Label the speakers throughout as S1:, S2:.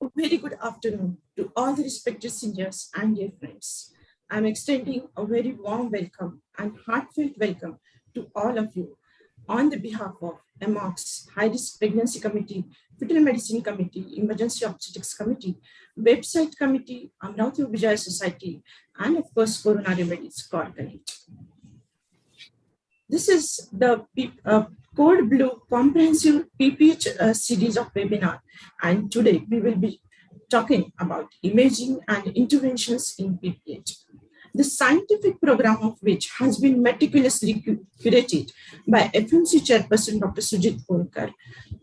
S1: A very good afternoon to all the respected seniors and dear friends. I'm extending a very warm welcome and heartfelt welcome to all of you on the behalf of Amogs, High Risk Pregnancy Committee, Fetal Medicine Committee, Emergency Obstetrics Committee, Website Committee, Amravati Vijaya Society, and of course, Corona Remedies Corconnect. This is the Code Blue Comprehensive PPH series of webinar, and today we will be talking about imaging and interventions in PPH. The scientific program of which has been meticulously curated by FMC Chairperson Dr. Sujit Punkarsa,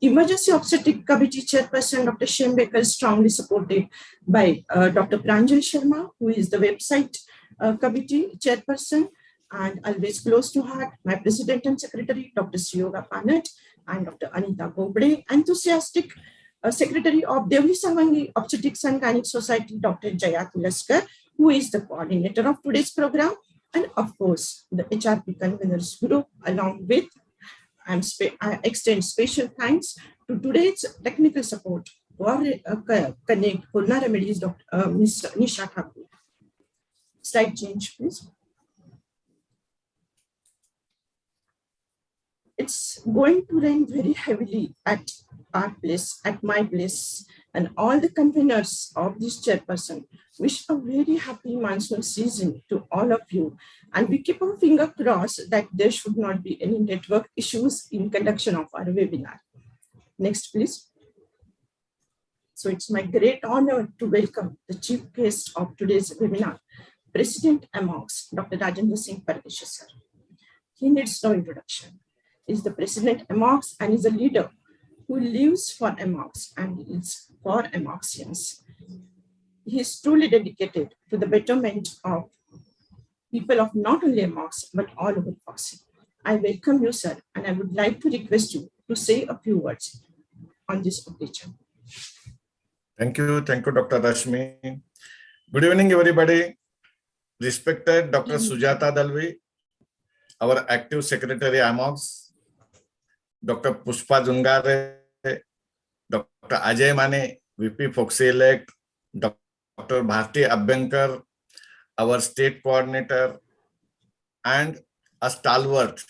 S1: Emergency Obstetric Committee Chairperson Dr. Shembekar, strongly supported by Dr. Pranjal Sharma, who is the website committee chairperson, and always close to heart, my President and Secretary, Dr. Suyoga Panat, and Dr. Anita Bobre, enthusiastic Secretary of Devli Savangi Obstetrics and Gynec Society, Dr. Jaya Tulaskar, who is the coordinator of today's program, and of course, the HRP conveners group, along with, I extend special thanks to today's technical support for Connect Corona Remedies, Dr. Ms. Nisha Thakur. Slide change, please. It's going to rain very heavily at our place, at my place, and all the conveners of this chairperson wish a very happy monsoon season to all of you. And we keep our finger crossed that there should not be any network issues in conduction of our webinar. Next, please. So it's my great honor to welcome the chief guest of today's webinar, President Amogs, Dr. Rajendra Singh Pardesi, sir. He needs no introduction. Is the President Amogs and is a leader who lives for Amogs and is for Amogsians. He is truly dedicated to the betterment of people of not only Amogs but all over Foxy. I welcome you, sir, and I would like to request you to say a few words on this occasion.
S2: Thank you, Dr. Rashmi. Good evening, everybody. Respected Dr. Sujata Dalvi, our active secretary Amogs, Dr. Pushpa Jungare, Dr. Ajay Mane, VP Foxy Elect, Dr. Bharti Abhyankar, our state coordinator, and a stalwart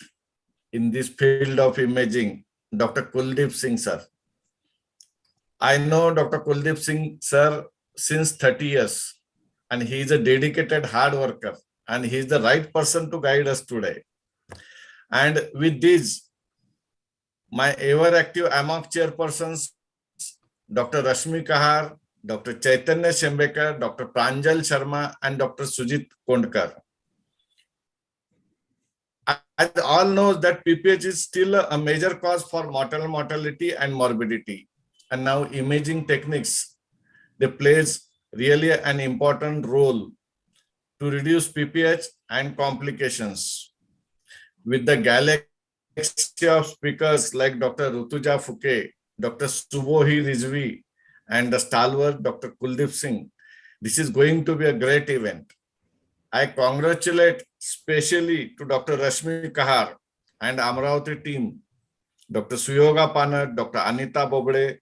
S2: in this field of imaging, Dr. Kuldeep Singh sir. I know Dr. Kuldeep Singh sir since 30 years, and he is a dedicated hard worker, and he is the right person to guide us today. And with this, my ever-active Amogs chairpersons, Dr. Rashmi Kahar, Dr. Chaitanya Shembekar, Dr. Pranjal Sharma, and Dr. Sujit Punkarsa. I all know that PPH is still a major cause for maternal mortality and morbidity. And now imaging techniques, they plays really an important role to reduce PPH and complications. With the galaxy of speakers like Dr. Rutuja Phuke, Dr. Subodhi Rizvi, and the stalwart Dr. Kuldeep Singh, this is going to be a great event. I congratulate specially to Dr. Rashmi Kahar and Amravati team, Dr. Suyoga Panat, Dr. Anita Bobre,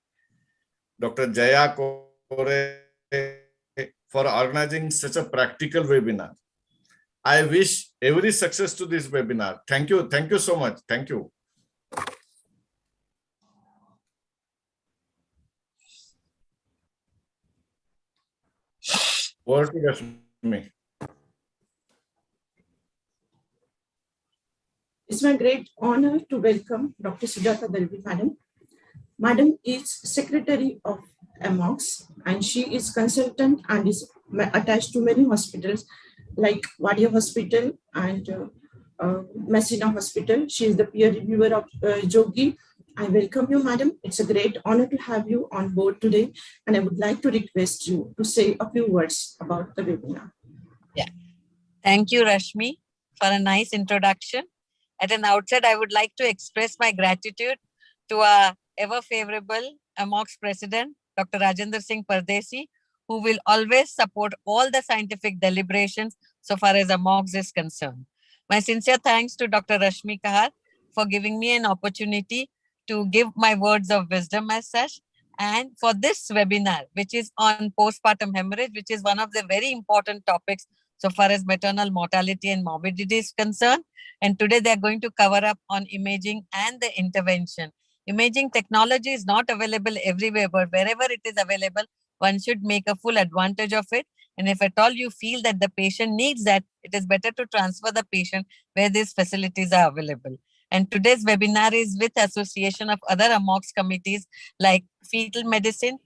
S2: Dr. Jaya Kore, for organizing such a practical webinar. I wish every success to this webinar. Thank you. Thank you so much. Thank you. Over to Rashmi.
S1: It's my great honor to welcome Dr. Sujata Dalvi, madam. Madam is Secretary of Amogs, and she is consultant and is attached to many hospitals like Wadia Hospital and Messina Hospital. She is the peer reviewer of Jogi. I welcome you, madam. It's a great honor to have you on board today, and I would like to request you to say a few words about the webinar.
S3: Yeah. Thank you, Rashmi, for a nice introduction. At an outset, I would like to express my gratitude to our ever-favorable Amogs President, Dr. Rajendra Singh Pardesi, who will always support all the scientific deliberations so far as Amogs is concerned. My sincere thanks to Dr. Rashmi Kahar for giving me an opportunity to give my words of wisdom as such. And for this webinar, which is on postpartum hemorrhage, which is one of the very important topics so far as maternal mortality and morbidity is concerned. And today they are going to cover up on imaging and the intervention. Imaging technology is not available everywhere, but wherever it is available, one should make a full advantage of it. And if at all you feel that the patient needs that, it is better to transfer the patient where these facilities are available. And today's webinar is with association of other Amogs committees like Fetal Medicine,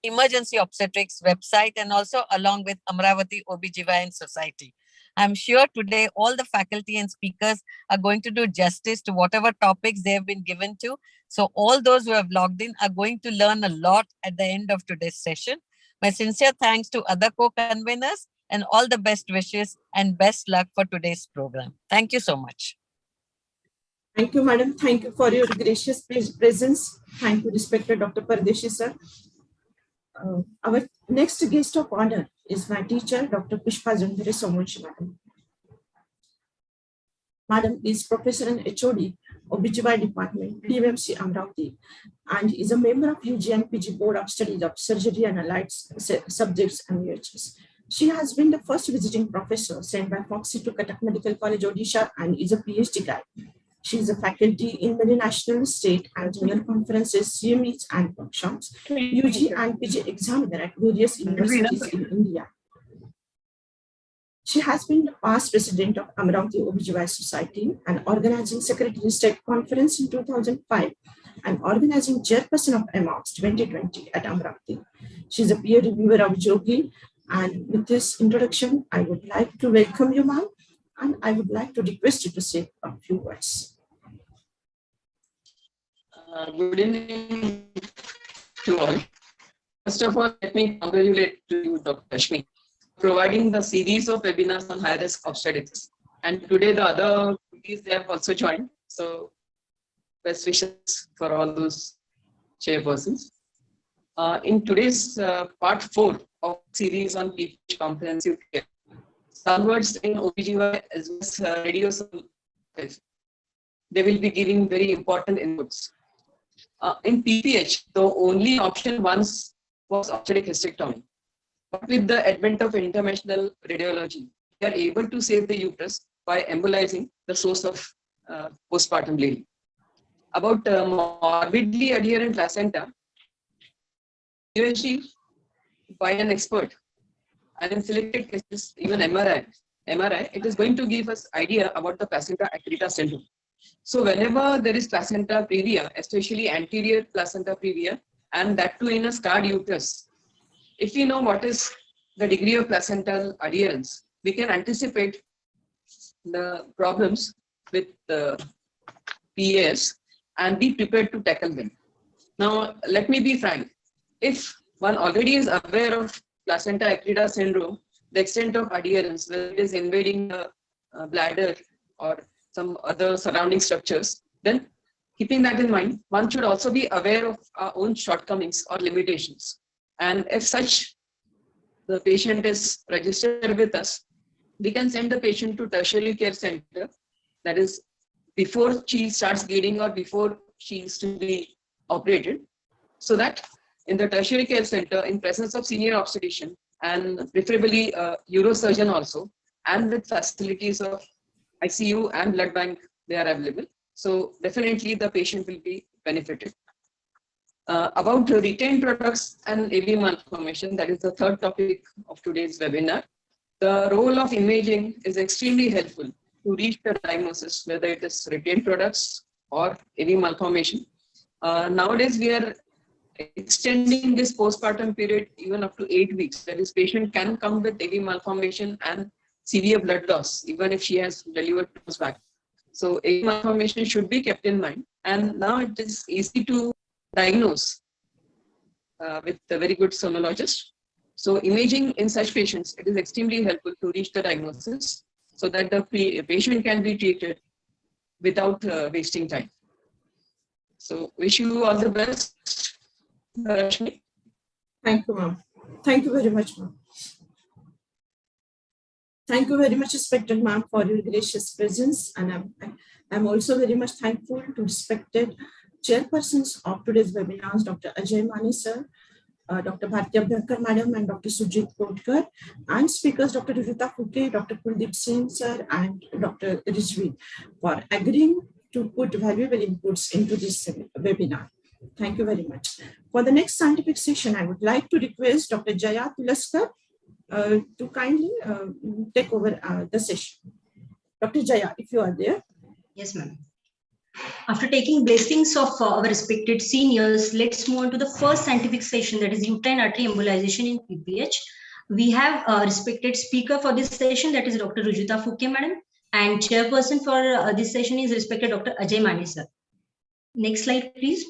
S3: Emergency Obstetrics website, and also along with Amravati OBGYN Society. I'm sure today all the faculty and speakers are going to do justice to whatever topics they have been given to. So all those who have logged in are going to learn a lot at the end of today's session. My sincere thanks to other co-conveners and all the best wishes and best luck for today's program. Thank you so much.
S1: Thank you, madam. Thank you for your gracious presence. Thank you, respected Dr. Pardeshi, sir. Our next guest of honor is my teacher, Dr. Pushpa Jandhare Somunshi, madam. Madam is professor and HOD, OBGYN department, DMC Amravati, and is a member of UG and PG Board of Studies of Surgery and Allied Subjects and UHS. She has been the first visiting professor sent by Foxy to Cuttack Medical College, Odisha, and is a PhD guy. She is a faculty in many national, state, and general conferences, CMEs, and workshops, UG and PG examiner at various universities in India. She has been the past president of Amravati OBGYN Society and organizing secretary state conference in 2005 and organizing chairperson of Amogs 2020 at Amravati. She is a peer reviewer of Jogi. And with this introduction, I would like to welcome you, ma'am, and I would like to request you to say a few words.
S4: Good evening to all. First of all, let me congratulate to you, Dr. Ashmi, providing the series of webinars on high-risk obstetrics. And today the other committees, they have also joined. So best wishes for all those chairpersons. In today's part 4 of series on PPH comprehensive care, some words in OBGYN as well as radio, they will be giving very important inputs. In PPH, the only option once was obstetric hysterectomy. But with the advent of interventional radiology, we are able to save the uterus by embolizing the source of postpartum bleeding. About morbidly adherent placenta, USG by an expert, and in selected cases, even MRI, it is going to give us idea about the placenta Akrita syndrome. So whenever there is placenta previa, especially anterior placenta previa, and that too in a scarred uterus, if we know what is the degree of placental adherence, we can anticipate the problems with the PAS and be prepared to tackle them. Now, let me be frank. If one already is aware of placenta Akrita syndrome, the extent of adherence, whether it is invading the bladder or some other surrounding structures, then keeping that in mind, one should also be aware of our own shortcomings or limitations. And if such the patient is registered with us, we can send the patient to tertiary care center, that is before she starts bleeding or before she is to be operated, so that in the tertiary care center, in presence of senior obstetrician and preferably a neurosurgeon also, and with facilities of ICU and blood bank, they are available. So definitely the patient will be benefited. About retained products and AV malformation, that is the third topic of today's webinar. The role of imaging is extremely helpful to reach the diagnosis, whether it is retained products or AV malformation. Nowadays, we are extending this postpartum period even up to 8 weeks. That is, patient can come with AV malformation and severe blood loss, even if she has delivered twice back. So AV malformation should be kept in mind. And now it is easy to diagnose with a very good sonologist. So imaging in such patients, it is extremely helpful to reach the diagnosis so that the patient can be treated without wasting time. So wish you all the best, Rashmi.
S1: Thank you, ma'am. Thank you very much, ma'am. Thank you very much, respected ma'am, for your gracious presence. And I'm also very much thankful to respected chairpersons of today's webinars, Dr. Ajay Mani sir, Dr. Bhartiya Bhankar madam, and Dr. Sujit Punkarsa, and speakers Dr. Rizvi Phuke, Dr. Kuldeep Singh sir, and Dr. Rizvi for agreeing to put valuable inputs into this webinar. Thank you very much. For the next scientific session, I would like to request Dr. Jaya Tulaskar to kindly take over the session. Dr. Jaya, if you are there.
S5: Yes, ma'am. After taking blessings of our respected seniors, let's move on to the first scientific session, that is uterine artery embolization in PPH. We have a respected speaker for this session, that is Dr. Rujita Phuke madam, and chairperson for this session is respected Dr. Ajay Mani sir. Next slide, please.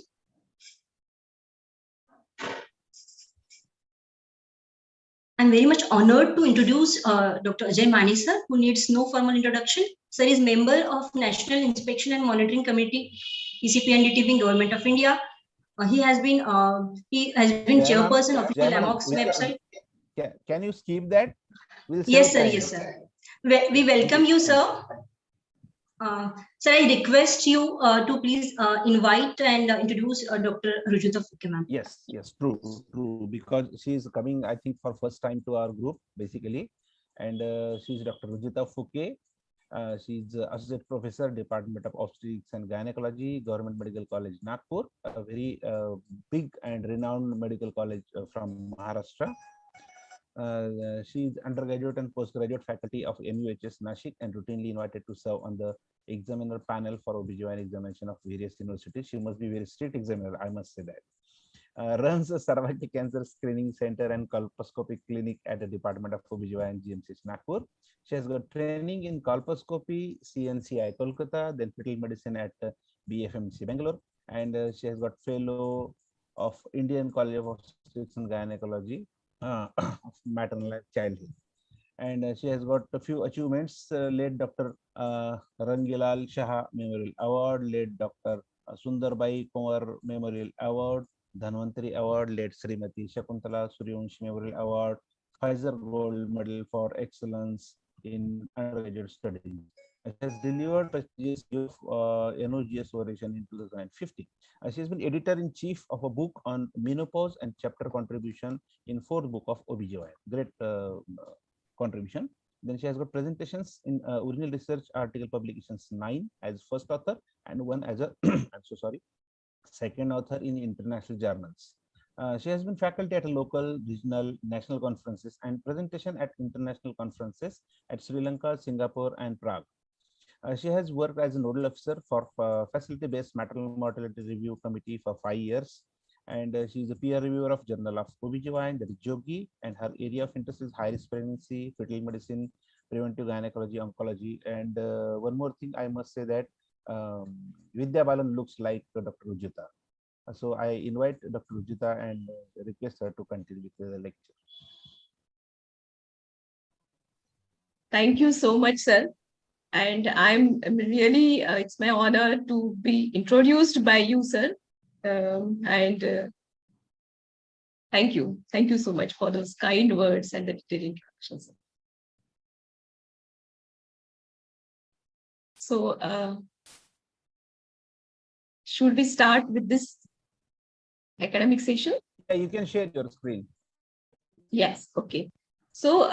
S5: I'm very much honored to introduce Dr. Ajay Mani sir, who needs no formal introduction. Sir is member of National Inspection and Monitoring Committee, ECP and DTV, Government of India. He has been chairperson of the Amogs website.
S6: Can you skip that?
S5: Yes, sir. Yes, sir. We welcome you, sir. Sir, I request you to please invite and introduce Dr. Rujita Phuke, ma'am.
S6: Yes, true, because she is coming, I think, for first time to our group, basically, and she is Dr. Rujita Phuke. She is Associate Professor, Department of Obstetrics and Gynecology, Government Medical College, Nagpur, a very big and renowned medical college from Maharashtra. She is undergraduate and postgraduate faculty of MUHS Nashik and routinely invited to serve on the examiner panel for OBGYN examination of various universities. She must be very strict examiner, I must say that. Runs a cervical cancer screening center and colposcopy clinic at the Department of OBGYN GMCH Nagpur. She has got training in colposcopy, CNCI Kolkata, then fetal medicine at BFMC Bangalore, and she has got fellow of Indian College of Obstetrics and Gynecology of maternal and childhood. And she has got a few achievements, led Dr. Rangilal Shah Memorial Award, led Dr. Sundarbai Kumar Memorial Award, Dhanvantari Award, led Srimati Shakuntala Suryavanshi Memorial Award, Pfizer Gold Medal for Excellence in Undergraduate Studies. She has delivered prestigious NOGS oration in 2050. She has been editor-in-chief of a book on menopause and chapter contribution in 4th book of OBGYN. Great contribution. Then she has got presentations in original research article publications 9 as first author and 1 as a second author in international journals. She has been faculty at local, regional, national conferences and presentation at international conferences at Sri Lanka, Singapore, and Prague. She has worked as a nodal officer for facility-based maternal mortality review committee for 5 years. And she is a peer reviewer of Journal of OBGYN, that is Jogi, and her area of interest is high-risk pregnancy, fetal medicine, preventive gynecology, oncology. And one more thing, I must say that Vidya Balan looks like Dr. Rujita. So I invite Dr. Rujita and request her to continue with the lecture.
S7: Thank you so much, sir. And I'm really, it's my honor to be introduced by you, sir. Thank you. Thank you so much for those kind words and the detailed introductions. So, should we start with this academic session?
S6: Yeah, you can share your screen.
S7: Yes, okay. So,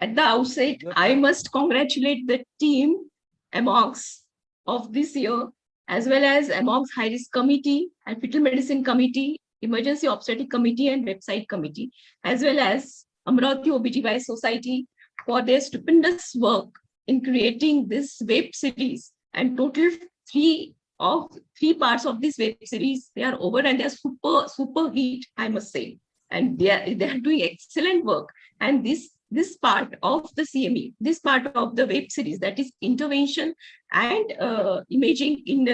S7: at the outset, I must congratulate the team Amogs of this year, as well as Amogs High Risk Committee and Fetal Medicine Committee, Emergency Obstetric Committee and Website Committee, as well as Amravati OBGYN Society for their stupendous work in creating this web series. And total three parts of this web series, they are over and they are super hit, I must say. And they are doing excellent work. And this part of the CME, this part of the web series, that is intervention and imaging in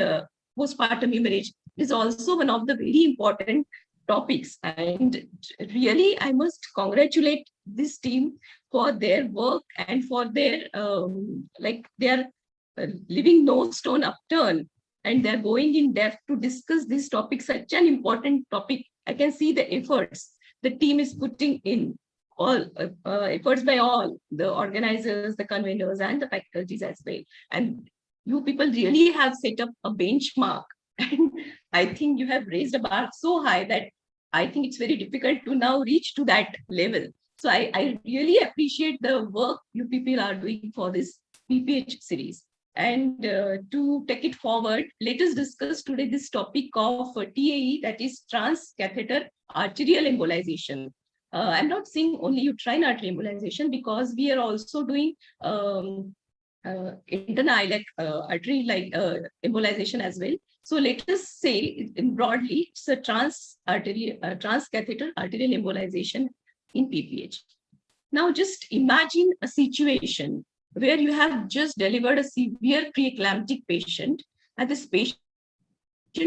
S7: postpartum hemorrhage, is also one of the very important topics. And really, I must congratulate this team for their work and for their, they are leaving no stone unturned. And they're going in depth to discuss this topic, such an important topic. I can see the efforts the team is putting in. All efforts by all the organizers, the conveners, and the faculties as well. And you people really have set up a benchmark And I think you have raised a bar so high that I think it's very difficult to now reach to that level. So I really appreciate the work you people are doing for this PPH series. And to take it forward, let us discuss today this topic of TAE, that is transcatheter arterial embolization. I'm not saying only uterine artery embolization, because we are also doing internal artery embolization as well. So let us say in broadly, it's a transcatheter arterial embolization in PPH. Now just imagine a situation where you have just delivered a severe preeclamptic patient, and this patient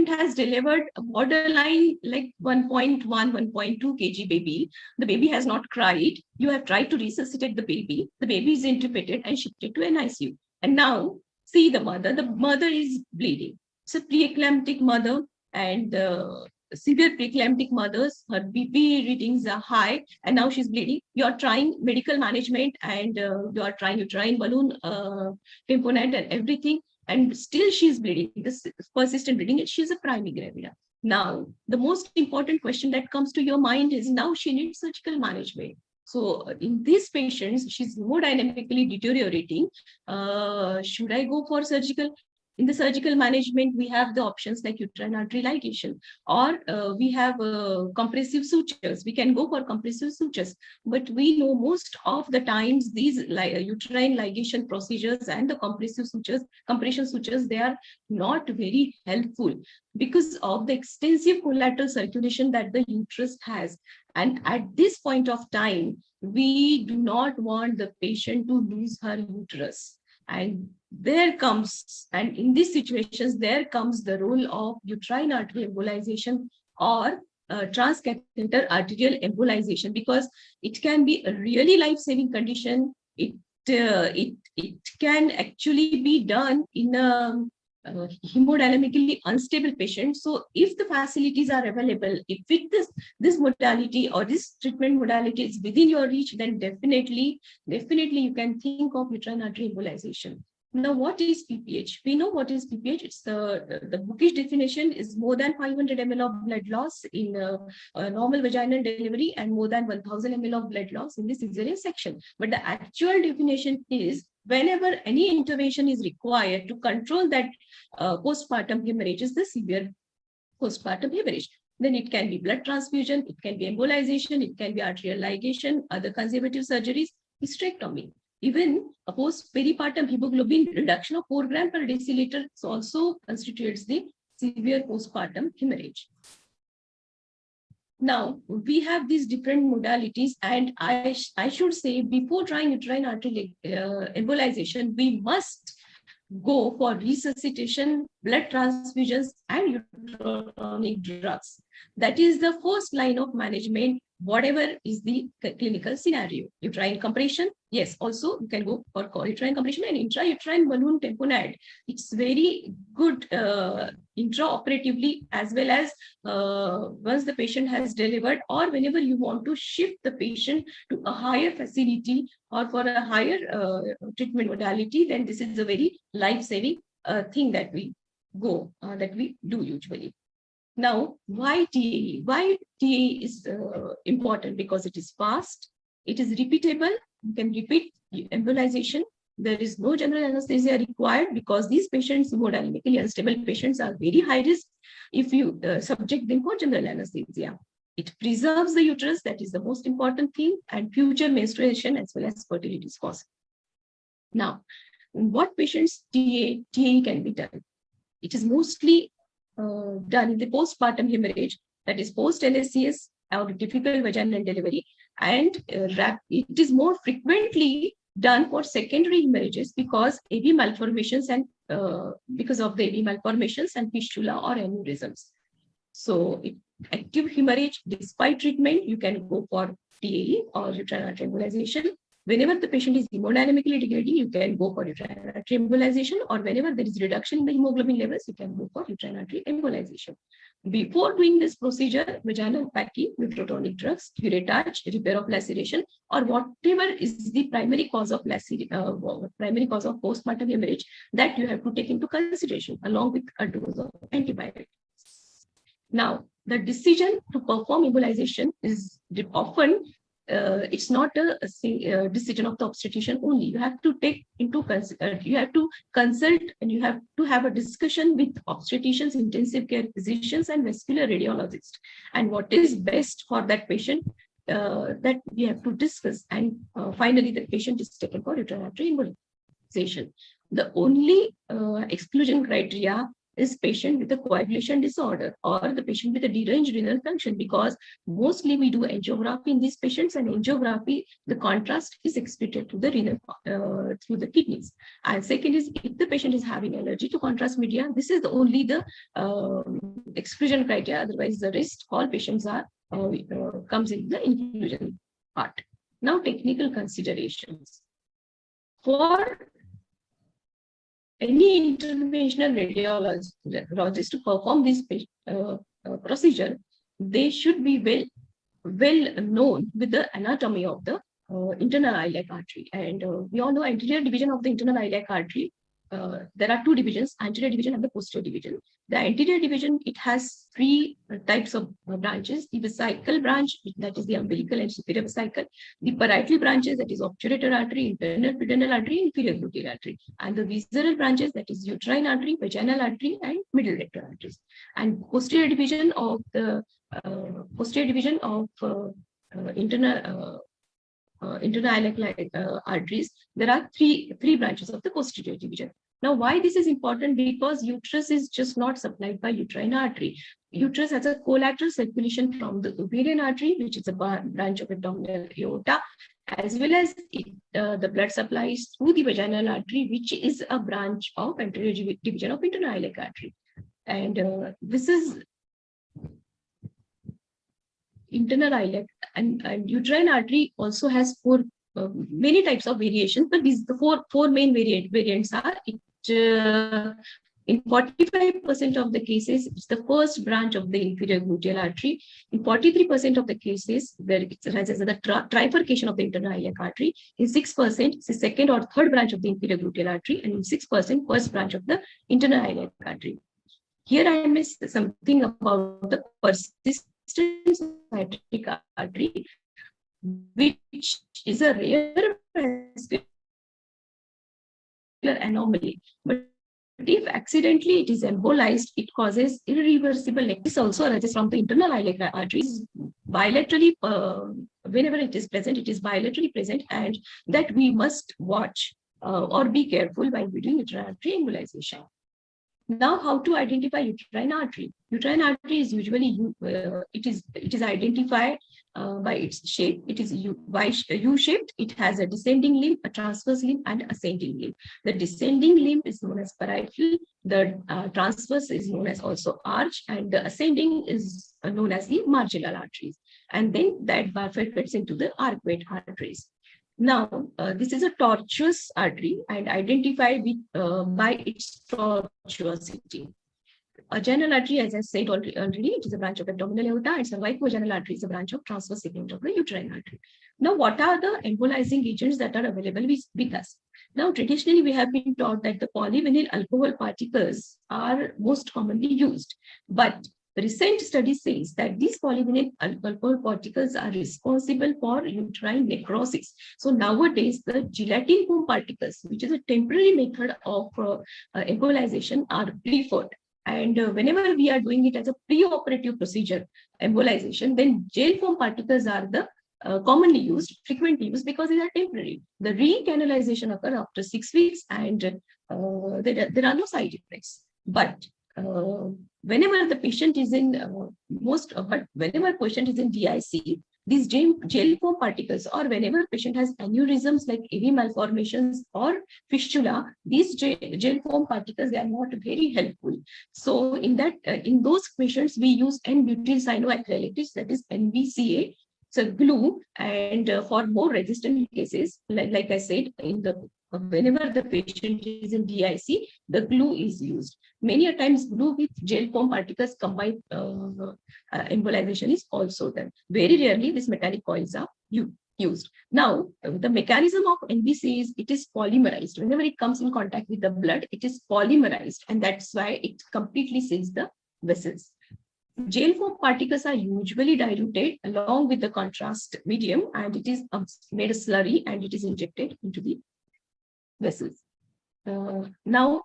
S7: has delivered a borderline like 1.1, 1.2 kg baby. The baby has not cried. You have tried to resuscitate the baby. The baby is intubated and shifted to an ICU. And now see the mother. The mother is bleeding. It's a preeclamptic mother, and severe preeclamptic mothers, her BP readings are high, and now she's bleeding. You are trying medical management, and you are trying uterine balloon tamponade and everything, and still she's bleeding. This persistent bleeding, and she's a primary gravida. Now, the most important question that comes to your mind is now she needs surgical management. So in these patients, she's hemodynamically deteriorating. Should I go for surgical? In the surgical management, we have the options like uterine artery ligation, or we have compressive sutures. We can go for compressive sutures, but we know most of the times these uterine ligation procedures and the compressive sutures, compression sutures, they are not very helpful because of the extensive collateral circulation that the uterus has. And at this point of time, we do not want the patient to lose her uterus. And there comes, and in these situations, there comes the role of uterine artery embolization or transcatheter arterial embolization, because it can be a really life-saving condition. It can actually be done in a hemodynamically unstable patient. So if the facilities are available, if this modality or this treatment modality is within your reach, then definitely you can think of uterine artery embolization. Now, what is PPH? We know what is PPH. It's the bookish definition is more than 500 ml of blood loss in a normal vaginal delivery and more than 1000 ml of blood loss in the cesarean section. But the actual definition is whenever any intervention is required to control that postpartum hemorrhage, is the severe postpartum hemorrhage. Then it can be blood transfusion, it can be embolization, it can be arterial ligation, other conservative surgeries, hysterectomy. Even a post-peripartum hemoglobin reduction of 4 grams per deciliter also constitutes the severe postpartum hemorrhage. Now, we have these different modalities, and I should say, before trying uterine artery embolization, we must go for resuscitation, blood transfusions, and uterine drugs. That is the first line of management, whatever is the clinical scenario. Uterine compression, yes, also you can go for uterine compression and intrauterine balloon tamponade. It's very good intraoperatively, as well as once the patient has delivered, or whenever you want to shift the patient to a higher facility or for a higher treatment modality, then this is a very life-saving thing that we do usually. Now, why TAE? Why TAE is important? Because it is fast, it is repeatable, you can repeat embolization. There is no general anesthesia required because these patients, hemodynamically unstable patients, are very high risk if you subject them for general anesthesia. It preserves the uterus, that is the most important thing, and future menstruation as well as fertility is possible. Now, in what patients TAE can be done? It is mostly done in the postpartum hemorrhage, that is post-LSCS or difficult vaginal delivery, and it is more frequently done for secondary hemorrhages because AV malformations and because of the AV malformations and fistula or aneurysms. So, active hemorrhage, despite treatment, you can go for TAE or uterine artery embolization. Whenever the patient is hemodynamically degrading, you can go for uterine artery embolization, or whenever there is reduction in the hemoglobin levels, you can go for uterine artery embolization. Before doing this procedure, vaginal packing, nutrotonic drugs, curettage, repair of laceration, or whatever is the primary cause of primary cause of postpartum hemorrhage, that you have to take into consideration along with a dose of antibiotics. Now, the decision to perform embolization is often it's not a decision of the obstetrician only. You have to take into you have to consult, and you have to have a discussion with obstetricians, intensive care physicians, and vascular radiologists. And what is best for that patient, that we have to discuss. And finally, the patient is taken for uterine artery embolization. The only exclusion criteria is patient with a coagulation disorder or the patient with a deranged renal function, because mostly we do angiography in these patients, and angiography, the contrast is excreted to the renal through the kidneys. And second is, if the patient is having allergy to contrast media, this is only the exclusion criteria. Otherwise, the rest, all patients are comes in the inclusion part. Now, technical considerations. For any interventional radiologist to perform this procedure, they should be well known with the anatomy of the internal iliac artery. And we all know anterior division of the internal iliac artery. There are two divisions, anterior division and the posterior division. The anterior division, it has three types of branches: the vesical branch, that is the umbilical and superior vesicle; the parietal branches, that is obturator artery, internal pudendal artery, inferior gluteal artery; and the visceral branches, that is uterine artery, vaginal artery, and middle rectal arteries. And posterior division of the internal iliac arteries, there are three branches of the posterior division. Now, why this is important? Because uterus is just not supplied by uterine artery. Uterus has a collateral circulation from the ovarian artery, which is a branch of abdominal aorta, as well as the blood supplies through the vaginal artery, which is a branch of anterior division of internal iliac artery. And this is internal iliac, and uterine artery also has many types of variations, but these the four main variants are in 45% of the cases, it's the first branch of the inferior gluteal artery. In 43% of the cases, where it has the trifurcation of the internal iliac artery. In 6%, it's the second or third branch of the inferior gluteal artery, and in 6%, first branch of the internal iliac artery. Here I missed something about the persistent cicatric artery, which is a rare vascular anomaly. But if accidentally it is embolized, it causes irreversible neck. This also arises from the internal iliac arteries bilaterally. Whenever it is present, it is bilaterally present, and that we must watch or be careful while we do uterine artery embolization. Now, how to identify uterine artery? Uterine artery is usually it is identified by its shape. It is U-shaped. It has a descending limb, a transverse limb, and ascending limb. The descending limb is known as parietal. The transverse is known as also arch, and the ascending is known as the marginal arteries. And then that bifurcates into the arcuate arteries. Now, this is a tortuous artery and identified by its tortuosity. A vaginal artery, as I said already, it is a branch of abdominal aorta, and cervical vaginal artery is a branch of transverse segment of the uterine artery. Now, what are the embolizing agents that are available with us? Now, traditionally, we have been taught that the polyvinyl alcohol particles are most commonly used, but recent study says that these polyvinyl alcohol particles are responsible for uterine necrosis. So nowadays, the gelatin foam particles, which is a temporary method of embolization, are preferred. And whenever we are doing it as a pre-operative procedure, embolization, then gel foam particles are the commonly used, frequently used, because they are temporary. The recanalization occurs after 6 weeks, and there are no side effects. But whenever the patient is in whenever patient is in DIC, these gel foam particles, or whenever patient has aneurysms like AV malformations or fistula, these gel foam particles, they are not very helpful. So in those patients, we use N-butyl cyanoacrylate, that is NBCA. It's a glue, and for more resistant cases, like I said, whenever the patient is in DIC, the glue is used. Many a times, glue with gel foam particles combined embolization is also done. Very rarely, these metallic coils are used. Now, the mechanism of NBC is it is polymerized. Whenever it comes in contact with the blood, it is polymerized, and that's why it completely seals the vessels. Gel form particles are usually diluted along with the contrast medium, and it is made a slurry and it is injected into the vessels. Now,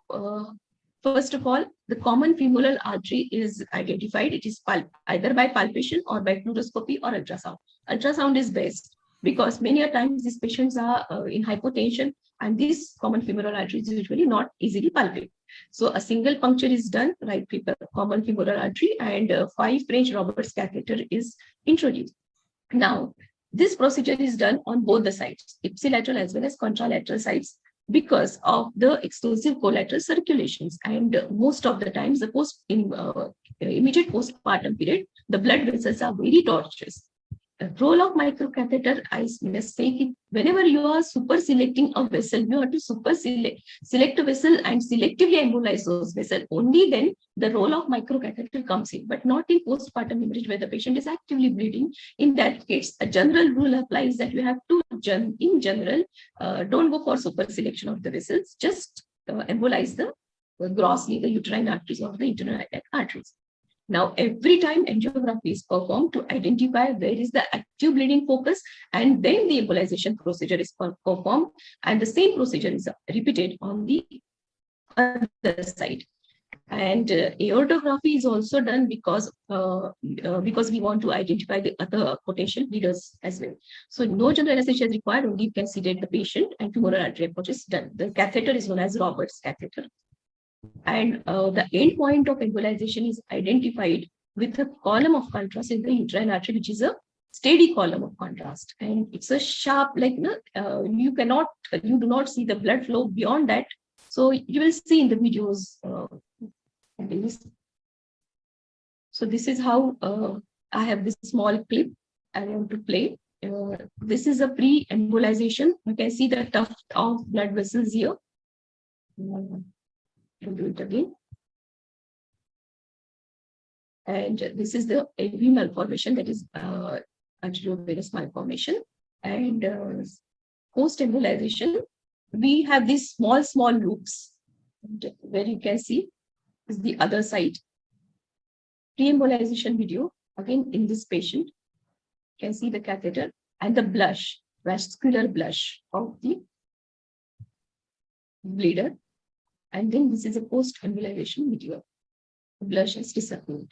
S7: first of all, the common femoral artery is identified. It is either by palpation or by fluoroscopy or ultrasound. Ultrasound is best because many a times these patients are in hypotension, and this common femoral artery is usually not easily palpable. So a single puncture is done, right, common femoral artery, and 5 French Roberts catheter is introduced. Now, this procedure is done on both the sides, ipsilateral as well as contralateral sides, because of the extensive collateral circulations. And most of the times, the immediate postpartum period, the blood vessels are very tortuous. The role of microcatheter, I must say, whenever you are super selecting a vessel, you have to super select a vessel and selectively embolize those vessels. Only then the role of microcatheter comes in, but not in postpartum hemorrhage where the patient is actively bleeding. In that case, a general rule applies that you have to, in general, don't go for super selection of the vessels, just embolize the grossly the uterine arteries or the internal arteries. Now, every time angiography is performed to identify where is the active bleeding focus, and then the embolization procedure is performed, and the same procedure is repeated on the other side. And aortography is also done because we want to identify the other potential bleeders as well. So no general anesthesia is required, only you can sedate the patient and femoral artery approach is done. The catheter is known as Roberts catheter. And the end point of embolization is identified with a column of contrast in the uterine artery, which is a steady column of contrast. And it's a sharp, like, you do not see the blood flow beyond that. So you will see in the videos. So this is how I have this small clip I want to play. This is a pre-embolization. You can see the tuft of blood vessels here. I'll do it again. And this is the AV malformation, that is arteriovenous malformation. And post-embolization, we have these small loops where you can see is the other side. Pre-embolization video, again in this patient, you can see the catheter and the blush, vascular blush of the bleeder. And then this is a post-embolization video. The blush has disappeared.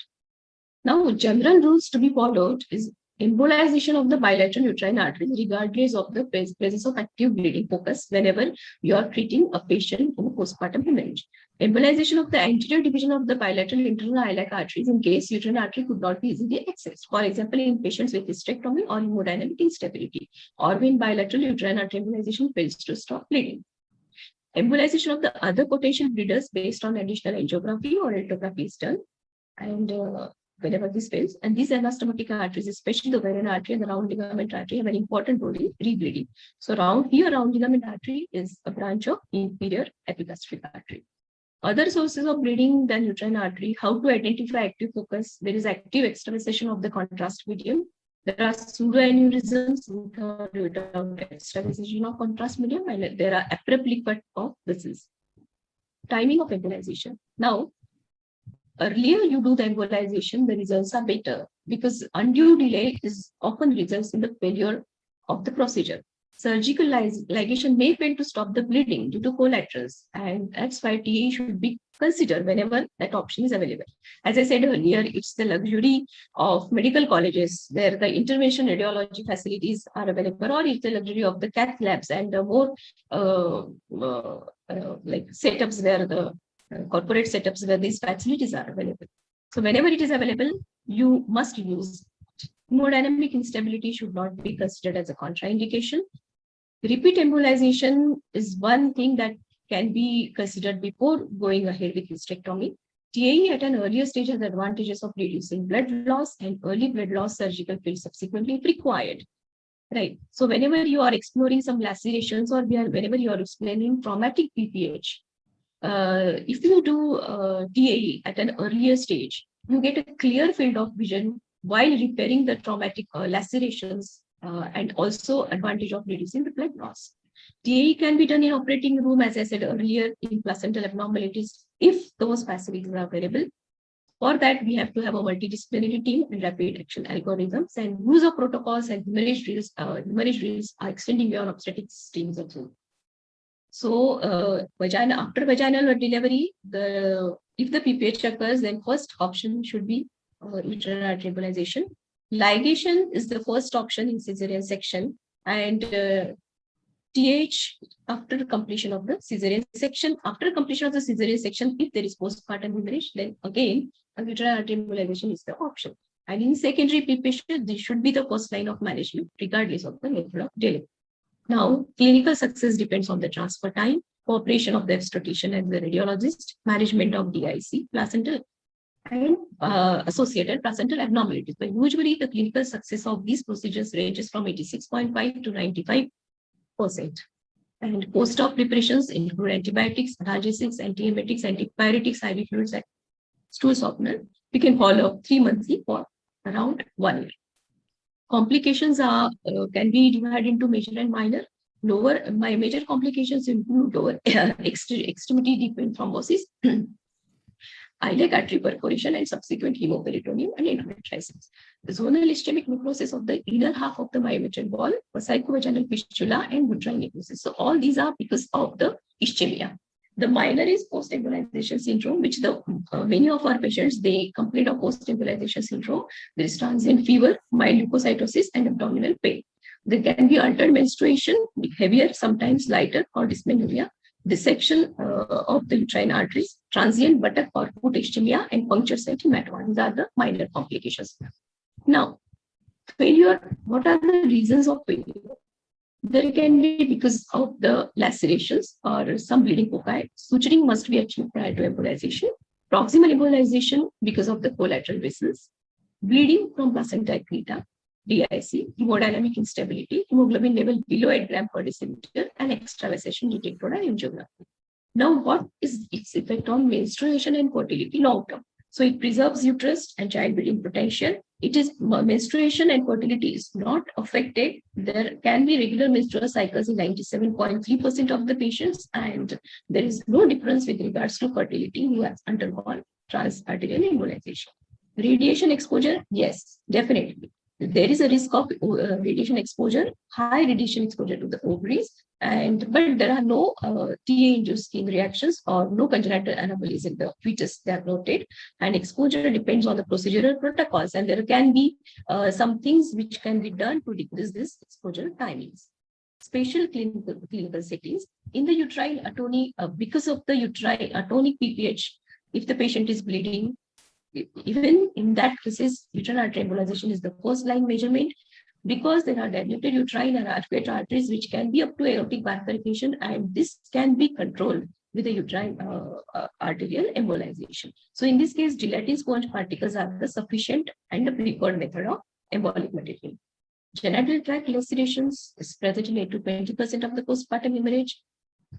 S7: Now, general rules to be followed is embolization of the bilateral uterine arteries regardless of the presence of active bleeding focus whenever you are treating a patient in postpartum hemorrhage. Embolization of the anterior division of the bilateral internal iliac arteries in case uterine artery could not be easily accessed. For example, in patients with hysterectomy or hemodynamic instability, or when bilateral uterine artery embolization fails to stop bleeding. Embolization of the other potential bleeders based on additional angiography or eltography is done. And whenever this fails, and these anastomotic arteries, especially the Verena artery and the round ligament artery, have an important role in rebleeding. So round ligament artery is a branch of inferior epigastric artery. Other sources of bleeding than uterine artery, how to identify active focus? There is active extravasation of the contrast medium. There are pseudoaneurysms without extravasation of contrast medium, and there are abruptly cut of vessels. Timing of embolization. Now, earlier you do the embolization, the results are better because undue delay is often results in the failure of the procedure. Surgical ligation may fail to stop the bleeding due to collaterals, and that's why TAE should be considered whenever that option is available. As I said earlier, it's the luxury of medical colleges where the intervention radiology facilities are available, or it's the luxury of the cath labs and the more like setups where the corporate setups where these facilities are available. So whenever it is available, you must use. Hemodynamic instability should not be considered as a contraindication. Repeat embolization is one thing that can be considered before going ahead with hysterectomy. TAE at an earlier stage has advantages of reducing blood loss, and early blood loss surgical field subsequently if required. Right. So whenever you are exploring some lacerations or whenever you are exploring traumatic PPH, if you do TAE at an earlier stage, you get a clear field of vision while repairing the traumatic lacerations and also advantage of reducing the blood loss. TAE can be done in operating room, as I said earlier, in placental abnormalities, if those facilities are available. For that, we have to have a multidisciplinary team and rapid action algorithms, and use of protocols and hemorrhage drills. Hemorrhage drills are extending beyond obstetrics teams also. So, after vaginal delivery, if the PPH occurs, then first option should be uterine artery embolization. Ligation is the first option in cesarean section, and TH after completion of the cesarean section. After completion of the cesarean section, if there is postpartum hemorrhage, then again uterine artery embolization is the option. And in secondary PPH, this should be the first line of management, regardless of the method of delivery. Now, clinical success depends on the transfer time, cooperation of the obstetrician and the radiologist, management of DIC, placental, and associated placental abnormalities. But usually, the clinical success of these procedures ranges from 86.5 to 95%. And post-op preparations include antibiotics, analgesics, antiemetics, antipyretics, IV fluids, and stool softener. We can follow up 3 monthly for around 1 year. Complications are can be divided into major and minor. Major complications include lower extremity deep vein thrombosis, iliac artery perforation, and subsequent hemoperitoneum and endometriosis. The zonal ischemic necrosis of the inner half of the myometrial wall, psychovaginal fistula, and uterine necrosis. So all these are because of the ischemia. The minor is post-embolization syndrome, which many of our patients, they complain of post-embolization syndrome. There is transient fever, mild leukocytosis, and abdominal pain. There can be altered menstruation, heavier, sometimes lighter, or dysmenorrhea, dissection of the uterine arteries, transient buttock or foot ischemia, and puncture site hematoma. These are the minor complications. Now, failure, what are the reasons of failure? There can be because of the lacerations or some bleeding foci. Suturing must be achieved prior to embolization. Proximal embolization because of the collateral vessels. Bleeding from placenta Akrita, DIC, hemodynamic instability, hemoglobin level below 8 grams per deciliter, and extravasation detected on angiography. Now, what is its effect on menstruation and fertility long term? So it preserves uterus and childbearing potential. It is menstruation and fertility is not affected. There can be regular menstrual cycles in 97.3% of the patients, and there is no difference with regards to fertility who has undergone transarterial embolization. Radiation exposure, yes, definitely. There is a risk of radiation exposure, high radiation exposure to the ovaries, but there are no TA-induced skin reactions or no congenital anomalies in the fetus. They are noted, and exposure depends on the procedural protocols, and there can be some things which can be done to decrease this exposure timings. Special clinical settings in the uterine atony, because of the uterine atonic PPH, if the patient is bleeding, even in that cases, uterine artery embolization is the first line measurement, because there are diluted uterine and arcuate arteries which can be up to aortic bifurcation, and this can be controlled with the uterine arterial embolization. So in this case, gelatin sponge particles are the sufficient and the preferred method of embolic material. Genital tract lacerations is present in 8 to 20% of the postpartum hemorrhage.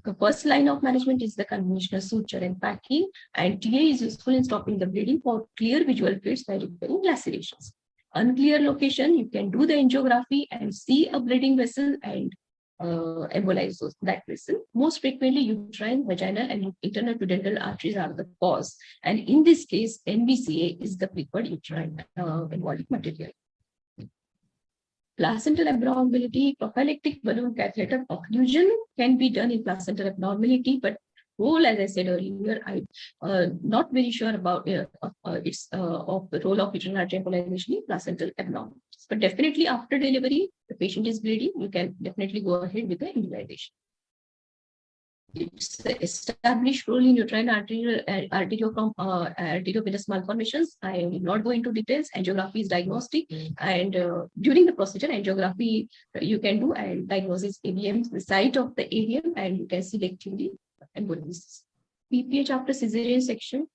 S7: The first line of management is the conventional suture and packing, and TA is useful in stopping the bleeding for clear visual fields by repairing lacerations. Unclear location, you can do the angiography and see a bleeding vessel and embolize that vessel. Most frequently, uterine, vaginal, and internal pudendal arteries are the cause, and in this case, NBCA is the preferred uterine embolic material. Placental abnormality, prophylactic balloon catheter occlusion can be done in placental abnormality, but role, as I said earlier, I'm not very sure about of the role of uterine artery embolization in placental abnormalities. But definitely after delivery, the patient is bleeding, you can definitely go ahead with the embolization. It's the established role in uterine arteriovenous malformations. I will not go into details. Angiography is diagnostic, and during the procedure, angiography you can do and diagnosis AVM, the site of the AVM, and you can selectively embolize. PPH after cesarean section,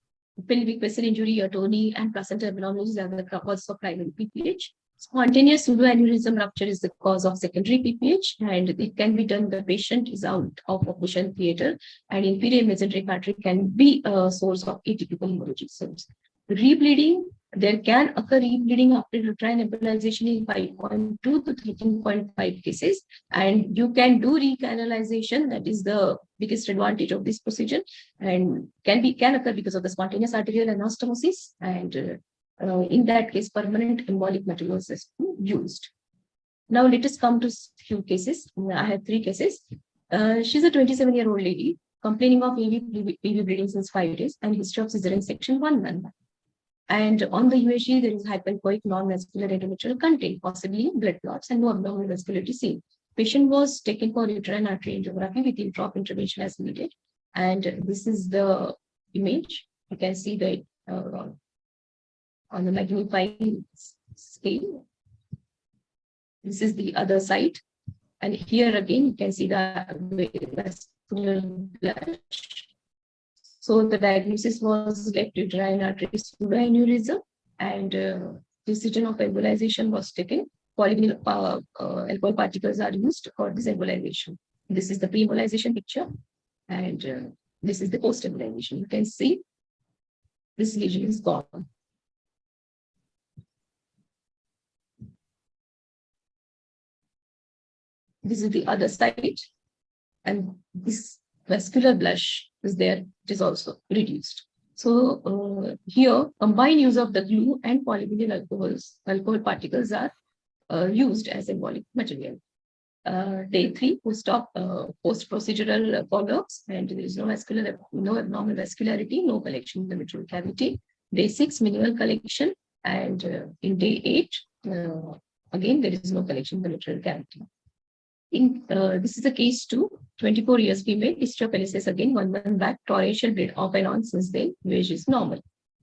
S7: pelvic vessel injury, atony, and placental abnormalities are the causes of primary PPH. Spontaneous pseudoaneurysm rupture is the cause of secondary PPH, and it can be done. The patient is out of operation theater, and inferior mesenteric artery can be a source of atypical hemorrhagic cells. Rebleeding There can occur rebleeding after uterine embolization in 5.2 to 13.5 cases, and you can do recanalization. That is the biggest advantage of this procedure, and can occur because of the spontaneous arterial anastomosis, and in that case, permanent embolic materials is used. Now let us come to few cases. I have 3 cases. She's a 27-year-old lady complaining of PV bleeding since 5 days and history of cesarean section 1 month. And on the USG, there is hyperechoic non-vascular endometrial content, possibly blood clots and no abdominal vascularity seen. Patient was taken for uterine artery angiography with intra intervention as needed. And this is the image. You can see that on the magnifying scale. This is the other side. And here again, you can see the vascular blush. So the diagnosis was left uterine artery pseudoaneurysm, and decision of embolization was taken. Polyvinyl alcohol particles are used for this embolization. This is the pre-embolization picture, and this is the post-embolization. You can see this lesion is gone. This is the other side, and this vascular blush is there. It is also reduced. So here, combined use of the glue and polyvinyl alcohol particles are used as embolic material. Day 3, post-op, post-procedural follow-ups, and there is no abnormal vascularity, no collection in the mitral cavity. Day 6, minimal collection, and in day 8, again there is no collection in the mitral cavity. This is a case 2, 24 years female, history of LSS again 1 month back, torrential bleed off and on since then, USG is normal.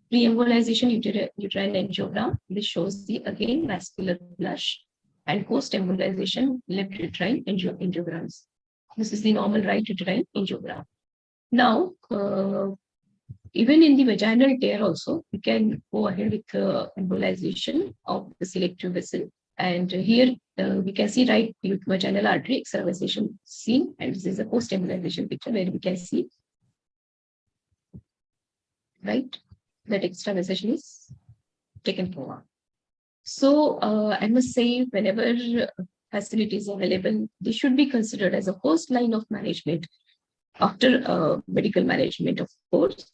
S7: Pre-embolization uterine angiogram, this shows the again vascular blush, and post-embolization left uterine angiograms. This is the normal right uterine angiogram. Now, even in the vaginal tear also, we can go ahead with embolization of the selective vessel. And here we can see right vaginal artery extravasation seen, and this is a post-embolization picture where we can see right that extravasation is taken forward. So I must say, whenever facilities available, they should be considered as a first line of management after medical management, of course.